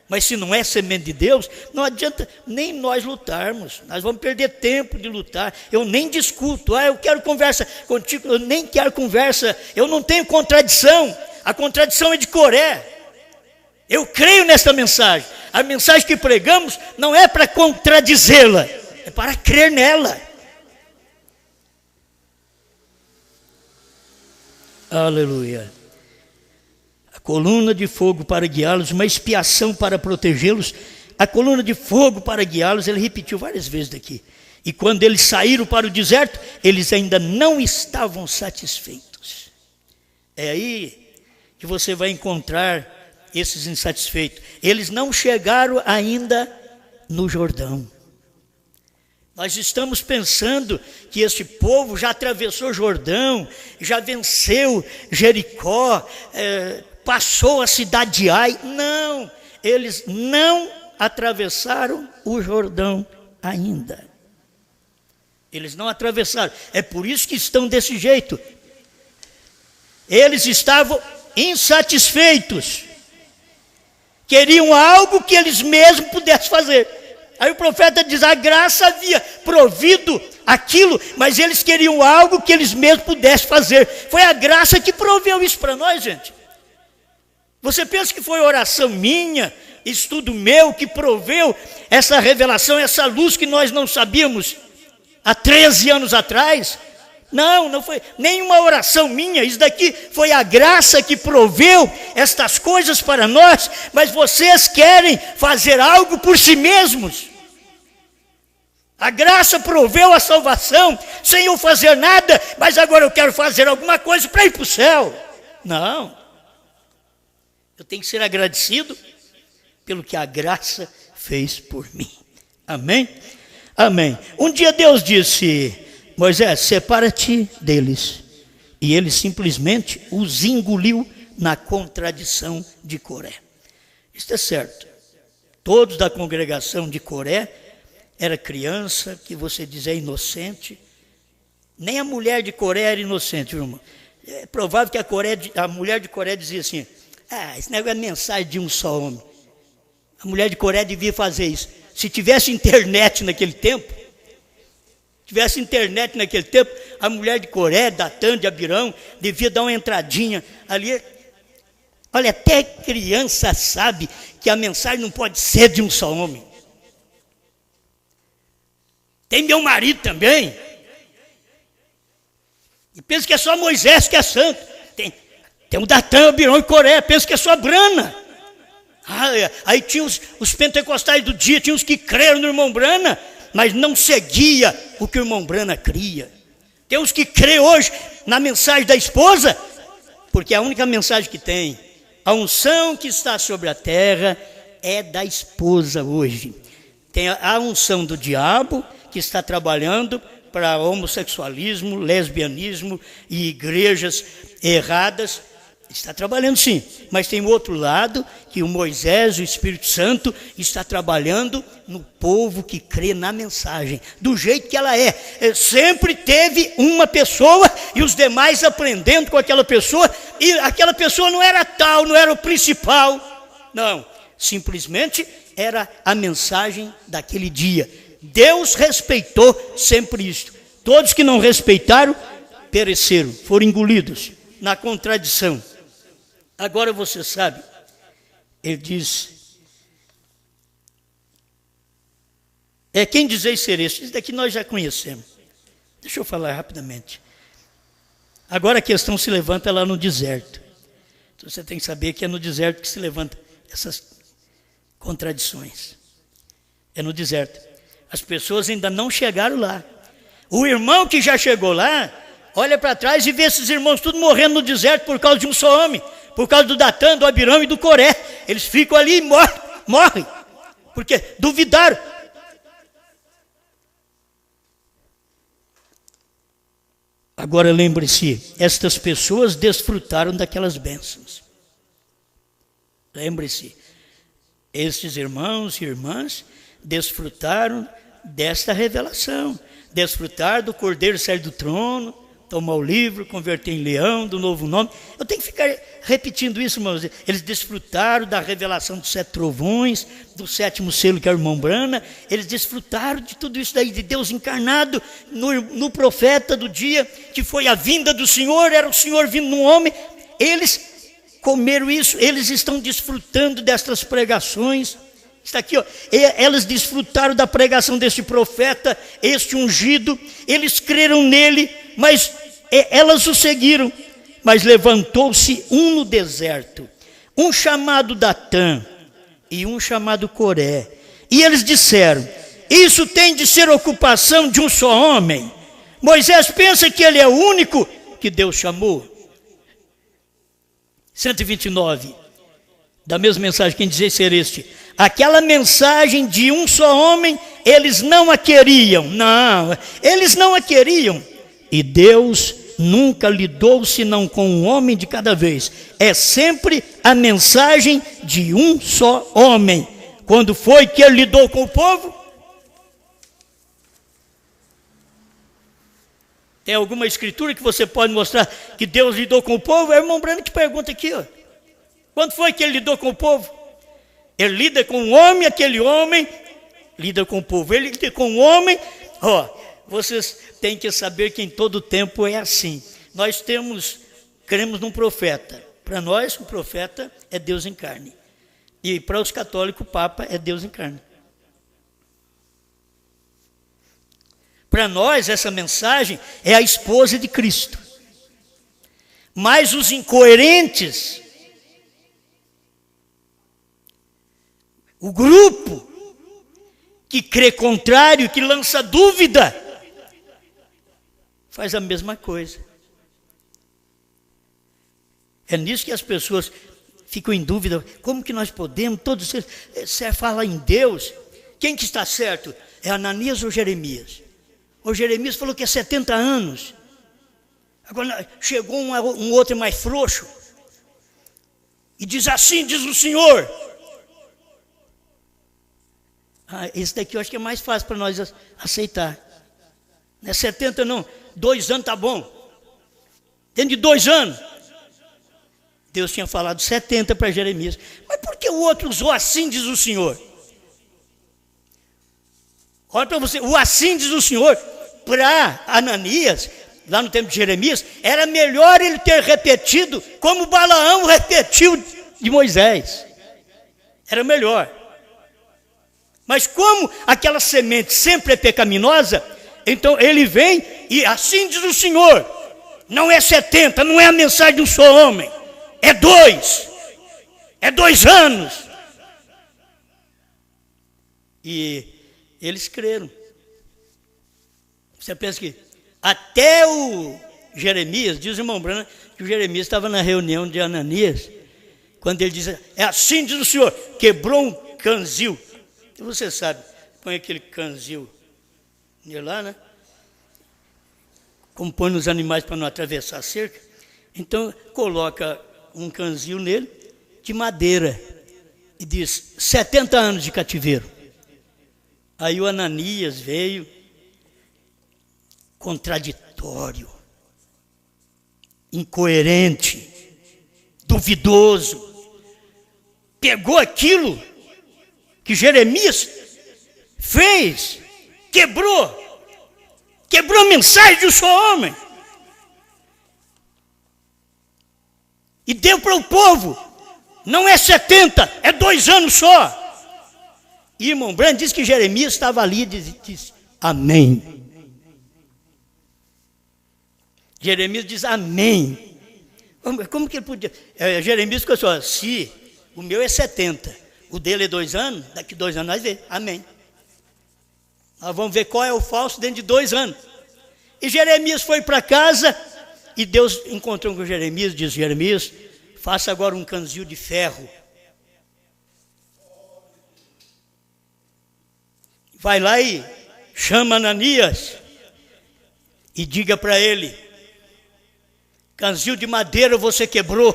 Mas se não é semente de Deus, não adianta nem nós lutarmos. Nós vamos perder tempo de lutar. Eu nem discuto. Eu quero conversa contigo. Eu nem quero conversa. Eu não tenho contradição. A contradição é de Coré. Eu creio nesta mensagem. A mensagem que pregamos não é para contradizê-la. É para crer nela. Aleluia. A coluna de fogo para guiá-los, uma expiação para protegê-los. A coluna de fogo para guiá-los, ele repetiu várias vezes daqui. E quando eles saíram para o deserto, eles ainda não estavam satisfeitos. É aí que você vai encontrar esses insatisfeitos. Eles não chegaram ainda no Jordão. Nós estamos pensando que este povo já atravessou o Jordão, já venceu Jericó, passou a cidade de Ai. Não, eles não atravessaram o Jordão ainda. Eles não atravessaram. É por isso que estão desse jeito. Eles estavam insatisfeitos. Queriam algo que eles mesmos pudessem fazer. Aí o profeta diz, a graça havia provido aquilo, mas eles queriam algo que eles mesmos pudessem fazer. Foi a graça que proveu isso para nós, gente. Você pensa que foi oração minha, estudo meu, que proveu essa revelação, essa luz que nós não sabíamos há 13 anos atrás? Não foi nenhuma oração minha, isso daqui foi a graça que proveu estas coisas para nós, mas vocês querem fazer algo por si mesmos. A graça proveu a salvação, sem eu fazer nada, mas agora eu quero fazer alguma coisa para ir para o céu. Não. Eu tenho que ser agradecido pelo que a graça fez por mim. Amém? Amém. Um dia Deus disse, Moisés, separa-te deles. E ele simplesmente os engoliu na contradição de Coré. Isso é certo. Todos da congregação de Coré, era criança, que você diz é inocente. Nem a mulher de Coré era inocente, irmão. É provável que a mulher de Coré dizia assim, esse negócio é mensagem de um só homem. A mulher de Coré devia fazer isso. Se tivesse internet naquele tempo, a mulher de Coré, Datã, de Abirão, devia dar uma entradinha ali. Olha, até criança sabe que a mensagem não pode ser de um só homem. Tem meu marido também. E pensa que é só Moisés que é santo. Tem o Datã, Abirão e Coré, pensa que é só Brana. Aí tinha os pentecostais do dia, tinha os que creram no irmão Brana, mas não seguia o que o irmão Brana cria. Tem os que crê hoje na mensagem da esposa, porque é a única mensagem que tem. A unção que está sobre a terra é da esposa hoje. Tem a unção do diabo, que está trabalhando para homossexualismo, lesbianismo e igrejas erradas. Está trabalhando sim, mas tem o outro lado, que o Moisés, o Espírito Santo, está trabalhando no povo que crê na mensagem, do jeito que ela é. Sempre teve uma pessoa e os demais aprendendo com aquela pessoa, e aquela pessoa não era tal, não era o principal, não, simplesmente era a mensagem daquele dia. Deus respeitou sempre isto. Todos que não respeitaram, pereceram, foram engolidos na contradição. Agora você sabe, ele diz, quem dizeis ser este? Isso daqui nós já conhecemos. Deixa eu falar rapidamente. Agora a questão se levanta lá no deserto. Então você tem que saber que é no deserto que se levanta essas contradições. É no deserto. As pessoas ainda não chegaram lá. O irmão que já chegou lá, olha para trás e vê esses irmãos tudo morrendo no deserto por causa de um só homem, por causa do Datã, do Abirão e do Coré. Eles ficam ali e morrem, porque duvidaram. Agora lembre-se, estas pessoas desfrutaram daquelas bênçãos. Lembre-se, estes irmãos e irmãs desfrutaram desta revelação, desfrutar do Cordeiro sair do trono, tomar o livro, converter em leão, do novo nome. Eu tenho que ficar repetindo isso, irmãos. Eles desfrutaram da revelação dos 7 trovões, do 7º selo, que é o irmão Brana. Eles desfrutaram de tudo isso daí, de Deus encarnado no profeta do dia, que foi a vinda do Senhor, era o Senhor vindo num homem. Eles comeram isso, eles estão desfrutando destas pregações. Está aqui, ó. Elas desfrutaram da pregação deste profeta, este ungido. Eles creram nele, mas elas o seguiram. Mas levantou-se um no deserto, um chamado Datã e um chamado Coré. E eles disseram: isso tem de ser ocupação de um só homem. Moisés pensa que ele é o único que Deus chamou. 129, da mesma mensagem, quem dizia ser este? Aquela mensagem de um só homem, eles não a queriam. Não, eles não a queriam. E Deus nunca lidou senão com um homem de cada vez. É sempre a mensagem de um só homem. Quando foi que ele lidou com o povo? Tem alguma escritura que você pode mostrar que Deus lidou com o povo? É o irmão Brano que pergunta aqui, ó. Quando foi que ele lidou com o povo? Ele lida com o homem, aquele homem lida com o povo. Ele lida com o homem. Ó, vocês têm que saber que em todo tempo é assim. Nós cremos num profeta. Para nós, o profeta é Deus em carne. E para os católicos, o Papa é Deus em carne. Para nós, essa mensagem é a esposa de Cristo. Mas os incoerentes, o grupo que crê contrário, que lança dúvida, faz a mesma coisa. É nisso que as pessoas ficam em dúvida. Como que nós podemos, todos vocês falam em Deus? Quem que está certo? É Ananias ou Jeremias? O Jeremias falou que é 70 anos. Agora chegou um outro mais frouxo e diz assim, diz o Senhor. Esse daqui eu acho que é mais fácil para nós aceitar. Não é 70 não, 2 anos está bom. Dentro de 2 anos. Deus tinha falado 70 para Jeremias. Mas por que o outro usou assim, diz o Senhor? Olha para você, o assim diz o Senhor, para Ananias, lá no tempo de Jeremias, era melhor ele ter repetido como Balaão repetiu de Moisés. Era melhor. Mas como aquela semente sempre é pecaminosa, então ele vem e assim diz o Senhor, não é 70, não é a mensagem de um só homem, é 2 anos. E eles creram. Você pensa que até o Jeremias, diz o irmão Brana, que o Jeremias estava na reunião de Ananias, quando ele diz, é assim diz o Senhor, quebrou um canzil. E você sabe, põe aquele canzil nele lá, né? Como põe nos animais para não atravessar a cerca. Então, coloca um canzil nele, de madeira, e diz, 70 anos de cativeiro. Aí o Ananias veio, contraditório, incoerente, duvidoso, pegou aquilo que Jeremias fez, quebrou a mensagem de um só homem, e deu para o povo, não é 70, é 2 anos só. E irmão Brando diz que Jeremias estava ali e disse, amém. Jeremias diz, amém. Como que ele podia? Jeremias ficou assim, se o meu é 70, o dele é 2 anos, daqui 2 anos nós vemos, amém. Nós vamos ver qual é o falso dentro de 2 anos. E Jeremias foi para casa, e Deus encontrou com Jeremias, diz, Jeremias, faça agora um canzil de ferro. Vai lá e chama Ananias e diga para ele, canzil de madeira você quebrou,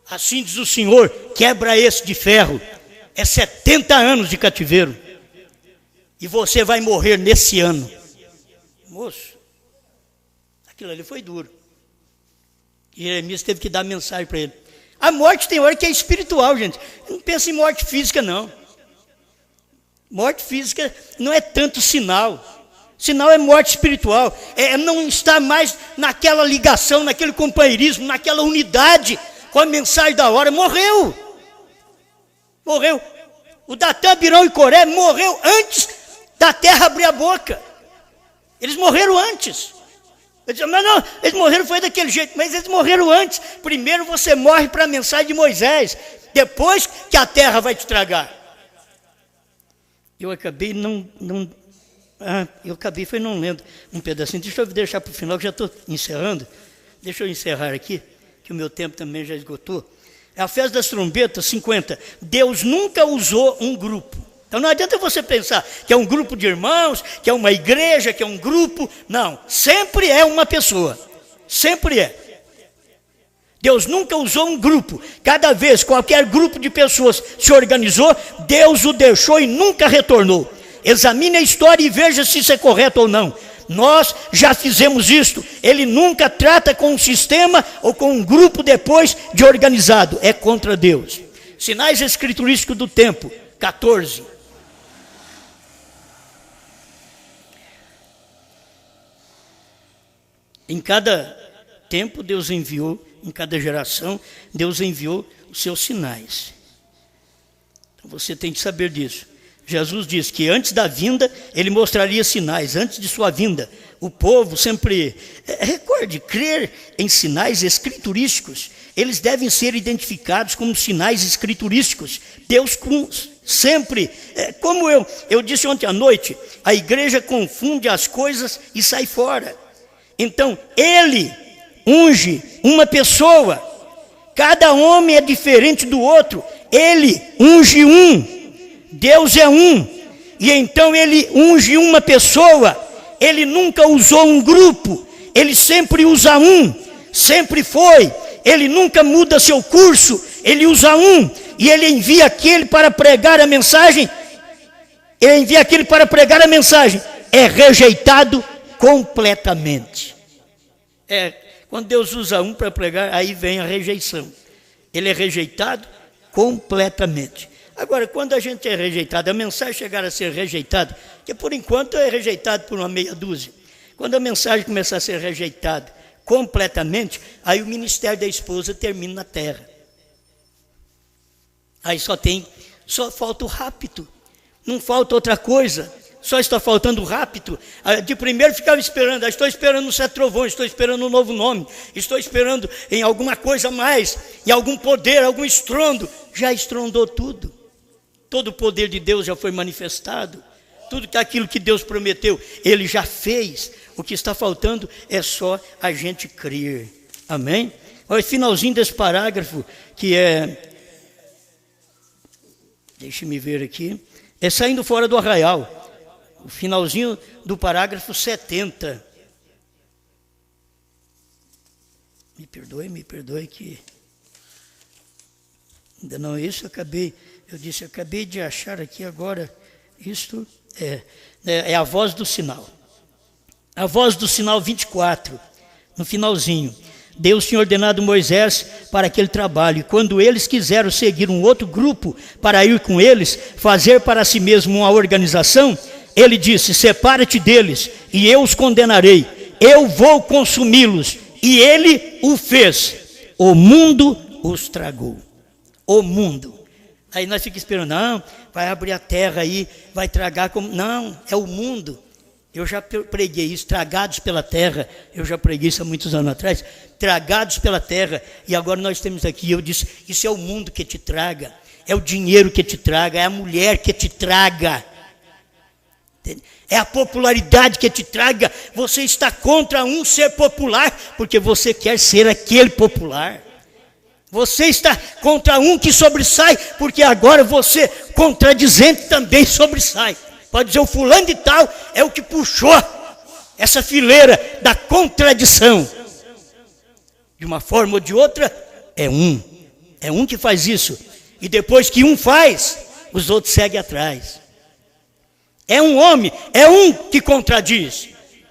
assim diz o Senhor, quebra esse de ferro, é 70 anos de cativeiro, e você vai morrer nesse ano. Moço, Aquilo ali foi duro. Jeremias teve que dar mensagem para ele. A morte tem hora que é espiritual, gente. Não pensa em morte física, não. Morte física não é tanto sinal. Sinal é morte espiritual. É não estar mais naquela ligação, naquele companheirismo, naquela unidade com a mensagem da hora. Morreu. Morreu. O Datã, Abirão e Coré morreu antes da terra abrir a boca. Eles morreram antes. Mas não, eles morreram foi daquele jeito, mas eles morreram antes. Primeiro você morre para a mensagem de Moisés, depois que a terra vai te tragar. Eu acabei não lendo um pedacinho. Deixa eu deixar para o final, que já estou encerrando. Deixa eu encerrar aqui, que o meu tempo também já esgotou. É a festa das trombetas, 50. Deus nunca usou um grupo. Então não adianta você pensar que é um grupo de irmãos, que é uma igreja, que é um grupo. Não, sempre é uma pessoa. Sempre é. Deus nunca usou um grupo. Cada vez qualquer grupo de pessoas se organizou, Deus o deixou e nunca retornou. Examine a história e veja se isso é correto ou não. Nós já fizemos isto. Ele nunca trata com um sistema ou com um grupo depois de organizado. É contra Deus. Sinais escriturísticos do tempo, 14. Em cada tempo Deus enviou, em cada geração, Deus enviou os seus sinais. Então você tem que saber disso. Jesus disse que antes da vinda, ele mostraria sinais, antes de sua vinda. O povo sempre, recorde, crer em sinais escriturísticos, eles devem ser identificados como sinais escriturísticos. Deus sempre, como eu disse ontem à noite, a igreja confunde as coisas e sai fora. Então, ele unge uma pessoa, cada homem é diferente do outro, ele unge um. Deus é um, e então ele unge uma pessoa, ele nunca usou um grupo, ele sempre usa um, sempre foi, ele nunca muda seu curso, ele usa um, e ele envia aquele para pregar a mensagem, é rejeitado completamente. Quando Deus usa um para pregar, aí vem a rejeição, ele é rejeitado completamente. Agora, quando a gente é rejeitado, a mensagem chegar a ser rejeitada, que por enquanto é rejeitado por uma meia dúzia. Quando a mensagem começar a ser rejeitada completamente, aí o ministério da esposa termina na terra. Aí só falta o rapto, não falta outra coisa, só está faltando o rapto. De primeiro ficava esperando, estou esperando um sete trovões, estou esperando um novo nome, estou esperando em alguma coisa a mais, em algum poder, algum estrondo. Já estrondou tudo. Todo o poder de Deus já foi manifestado. Tudo aquilo que Deus prometeu, Ele já fez. O que está faltando é só a gente crer. Amém? Olha o finalzinho desse parágrafo, que deixe-me ver aqui. É saindo fora do arraial. O finalzinho do parágrafo 70. Me perdoe que... Ainda não é isso, acabei de achar aqui agora, isto é a voz do sinal. A voz do sinal 24, no finalzinho. Deus tinha ordenado Moisés para aquele trabalho, e quando eles quiseram seguir um outro grupo para ir com eles, fazer para si mesmo uma organização, ele disse: separa-te deles, e eu os condenarei, eu vou consumi-los. E ele o fez, o mundo os tragou. O mundo. Aí nós ficamos esperando, não, vai abrir a terra aí, vai tragar como... Não, é o mundo. Eu já preguei isso, tragados pela terra. Eu já preguei isso há muitos anos atrás. Tragados pela terra. E agora nós temos aqui, eu disse, isso é o mundo que te traga. É o dinheiro que te traga, é a mulher que te traga. É a popularidade que te traga. Você está contra um ser popular, porque você quer ser aquele popular. Você está contra um que sobressai, porque agora você, contradizente, também sobressai. Pode dizer, o fulano de tal é o que puxou essa fileira da contradição. De uma forma ou de outra, é um que faz isso. E depois que um faz, os outros seguem atrás. É um homem, é um que contradiz.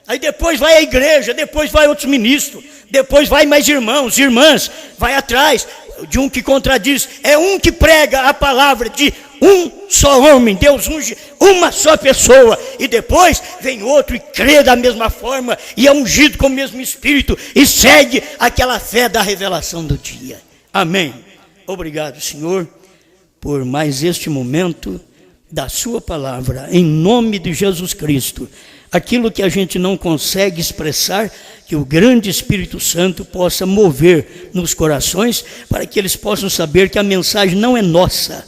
Aí depois vai a igreja, depois vai outros ministros, depois vai mais irmãos, irmãs, vai atrás de um que contradiz. É um que prega a palavra de um só homem, Deus unge uma só pessoa, e depois vem outro e crê da mesma forma, e é ungido com o mesmo Espírito, e segue aquela fé da revelação do dia. Amém. Obrigado, Senhor, por mais este momento da sua palavra, em nome de Jesus Cristo. Aquilo que a gente não consegue expressar, que o grande Espírito Santo possa mover nos corações, para que eles possam saber que a mensagem não é nossa,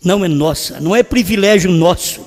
não é privilégio nosso,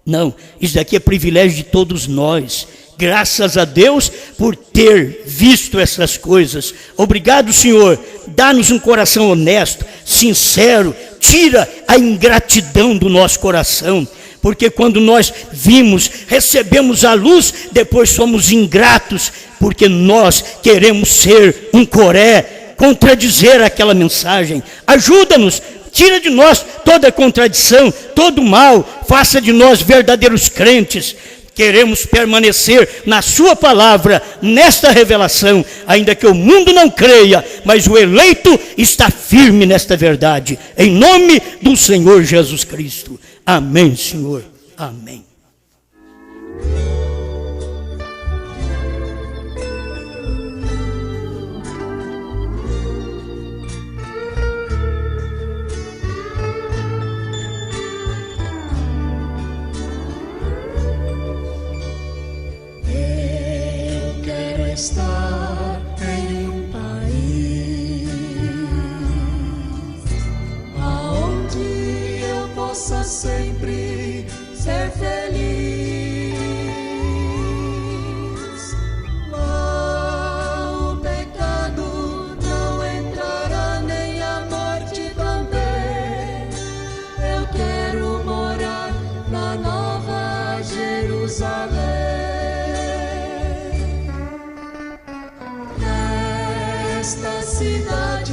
não, isso daqui é privilégio de todos nós. Graças a Deus por ter visto essas coisas. Obrigado, Senhor, dá-nos um coração honesto, sincero, tira a ingratidão do nosso coração, porque quando nós vimos, recebemos a luz, depois somos ingratos, porque nós queremos ser um Coré, contradizer aquela mensagem. Ajuda-nos, tira de nós toda contradição, todo mal, faça de nós verdadeiros crentes. Queremos permanecer na sua palavra, nesta revelação, ainda que o mundo não creia, mas o eleito está firme nesta verdade, em nome do Senhor Jesus Cristo. Amém, Senhor. Amém. Eu quero estar em um país aonde eu possa sempre ser feliz. Lá o pecado não entrará, nem a morte também. Eu quero morar na Nova Jerusalém. Nesta cidade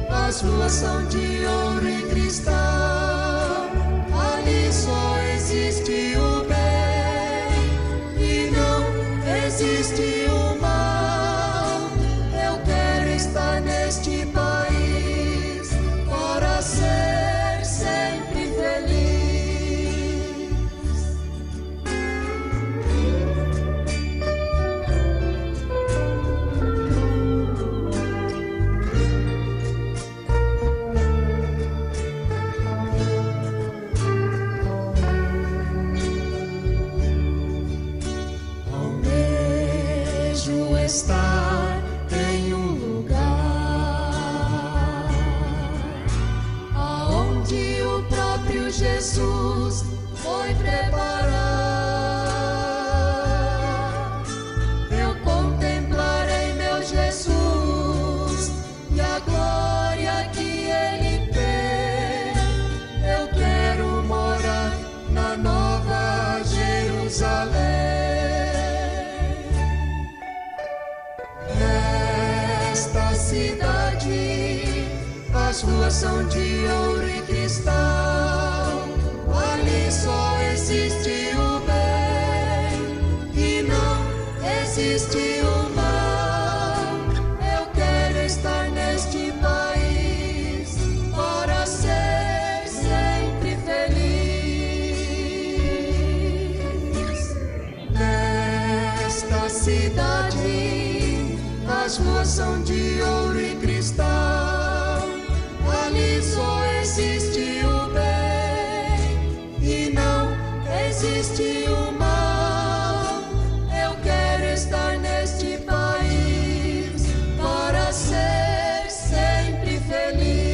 as ruas são de ouro e cristal. Ali só existe o bem e não existe o mal. Eu quero estar neste país para ser sempre feliz. Estar em um lugar aonde o próprio Jesus foi preparar. Eu contemplarei meu Jesus e a glória que ele tem. Eu quero morar na Nova Jerusalém. Nesta cidade as ruas são de ouro e cristal. Ali só existe o bem e não existe o mal. Eu quero estar neste país para ser sempre feliz. Nesta cidade as ruas são de ouro e cristal. Ali só existe o bem e não existe o mal. Eu quero estar neste país para ser sempre feliz.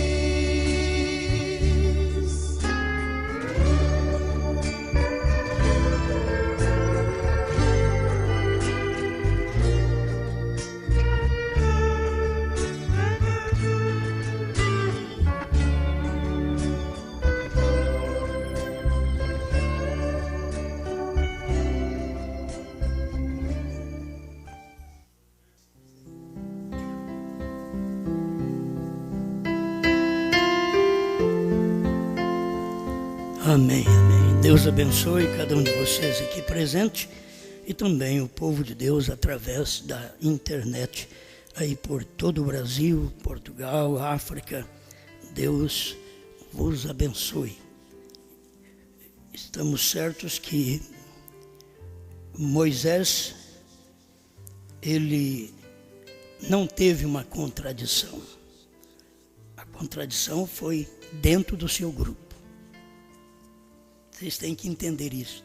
Amém, amém. Deus abençoe cada um de vocês aqui presente. e também o povo de Deus através da internet, aí por todo o Brasil, Portugal, África. Deus vos abençoe. Estamos certos que Moisés, ele não teve uma contradição. A contradição foi dentro do seu grupo. Vocês têm que entender isso.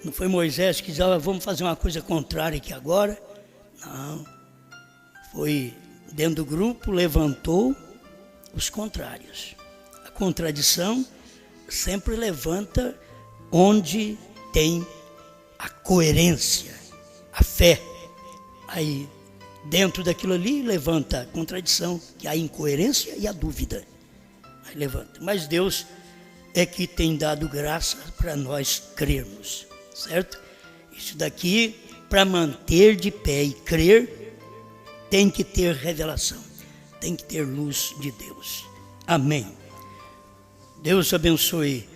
Não foi Moisés que dizia, vamos fazer uma coisa contrária aqui agora. Não. Foi dentro do grupo, levantou os contrários. A contradição sempre levanta onde tem a coerência, a fé. Aí, dentro daquilo ali, levanta a contradição, que é a incoerência e a dúvida. Aí levanta. Mas Deus é que tem dado graça para nós crermos, certo? Isso daqui, para manter de pé e crer, tem que ter revelação, tem que ter luz de Deus. Amém. Deus abençoe.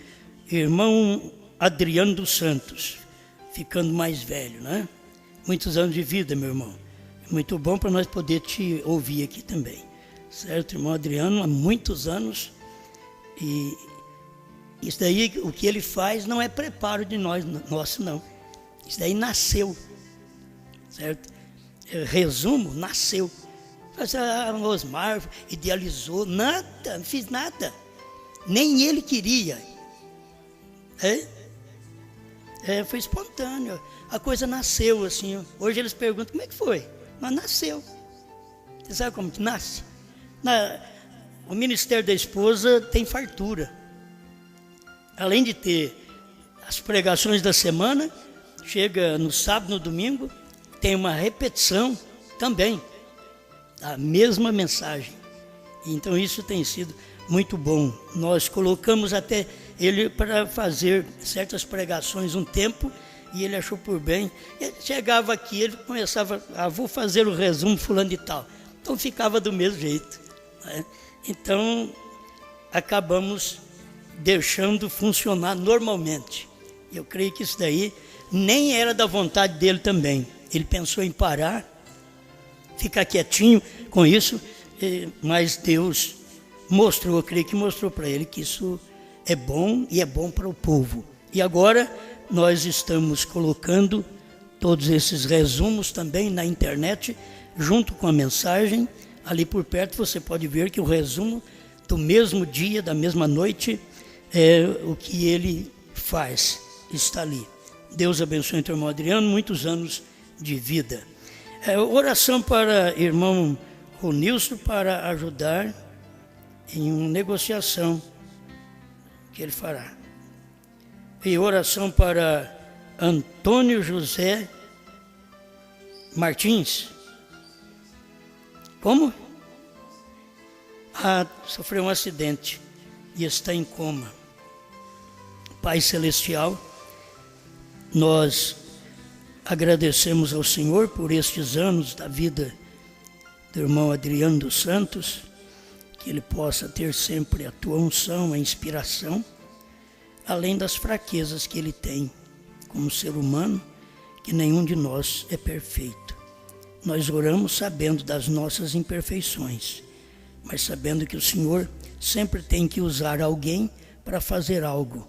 Irmão Adriano dos Santos, ficando mais velho, né? Muitos anos de vida, meu irmão. Muito bom para nós poder te ouvir aqui também. Certo, irmão Adriano, há muitos anos. E isso daí, o que ele faz não é preparo de nós, nosso não. Isso daí nasceu. Certo? Resumo, nasceu. Osmar idealizou, nada, não fiz nada. Nem ele queria. Foi espontâneo. A coisa nasceu assim. Hoje eles perguntam, como é que foi? Mas nasceu. Você sabe como que nasce? O Ministério da Esposa tem fartura. Além de ter as pregações da semana, chega no sábado, no domingo, tem uma repetição também, a mesma mensagem. Então isso tem sido muito bom. Nós colocamos até ele para fazer certas pregações um tempo, e ele achou por bem. Ele chegava aqui, ele começava, vou fazer o resumo fulano de tal. Então ficava do mesmo jeito, né? Então acabamos deixando funcionar normalmente. Eu creio que isso daí nem era da vontade dele também. Ele pensou em parar, ficar quietinho com isso, mas Deus mostrou, eu creio que mostrou para ele que isso é bom e é bom para o povo. E agora nós estamos colocando todos esses resumos também na internet, junto com a mensagem. Ali por perto você pode ver que o resumo do mesmo dia, da mesma noite, é o que ele faz, está ali. Deus abençoe o irmão Adriano, muitos anos de vida. Oração para irmão Ronilson para ajudar em uma negociação que ele fará. E oração para Antônio José Martins. Como? Sofreu um acidente e está em coma. Pai Celestial, nós agradecemos ao Senhor por estes anos da vida do irmão Adriano dos Santos, que ele possa ter sempre a tua unção, a inspiração, além das fraquezas que ele tem como ser humano, que nenhum de nós é perfeito. Nós oramos sabendo das nossas imperfeições, mas sabendo que o Senhor sempre tem que usar alguém para fazer algo.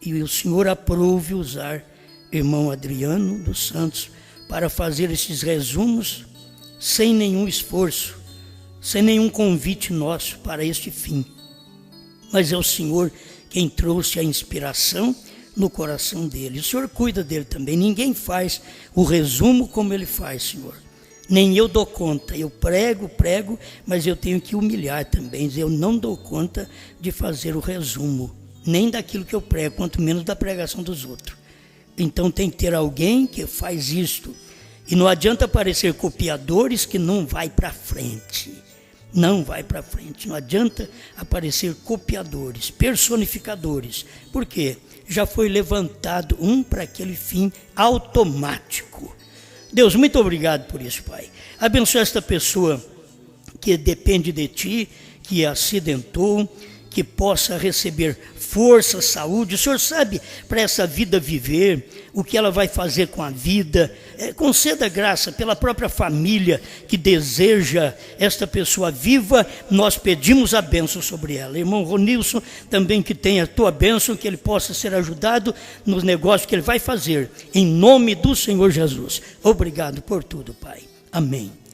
E o Senhor aprove usar irmão Adriano dos Santos para fazer esses resumos sem nenhum esforço, sem nenhum convite nosso para este fim. Mas é o Senhor quem trouxe a inspiração no coração dele. O Senhor cuida dele também. Ninguém faz o resumo como ele faz, Senhor. Nem eu dou conta. Eu prego, mas eu tenho que humilhar também. Eu não dou conta de fazer o resumo, nem daquilo que eu prego, quanto menos da pregação dos outros. Então tem que ter alguém que faz isto. E não adianta aparecer copiadores que não vai para frente. Não vai para frente. Não adianta aparecer copiadores, personificadores. Por quê? Já foi levantado um para aquele fim automático. Deus, muito obrigado por isso, Pai. Abençoa esta pessoa que depende de Ti, que acidentou, que possa receber força, saúde. O Senhor sabe para essa vida viver, o que ela vai fazer com a vida. Conceda graça pela própria família que deseja esta pessoa viva. Nós pedimos a bênção sobre ela. Irmão Ronilson, também que tenha a tua bênção, que ele possa ser ajudado nos negócios que ele vai fazer, em nome do Senhor Jesus. Obrigado por tudo, Pai. Amém.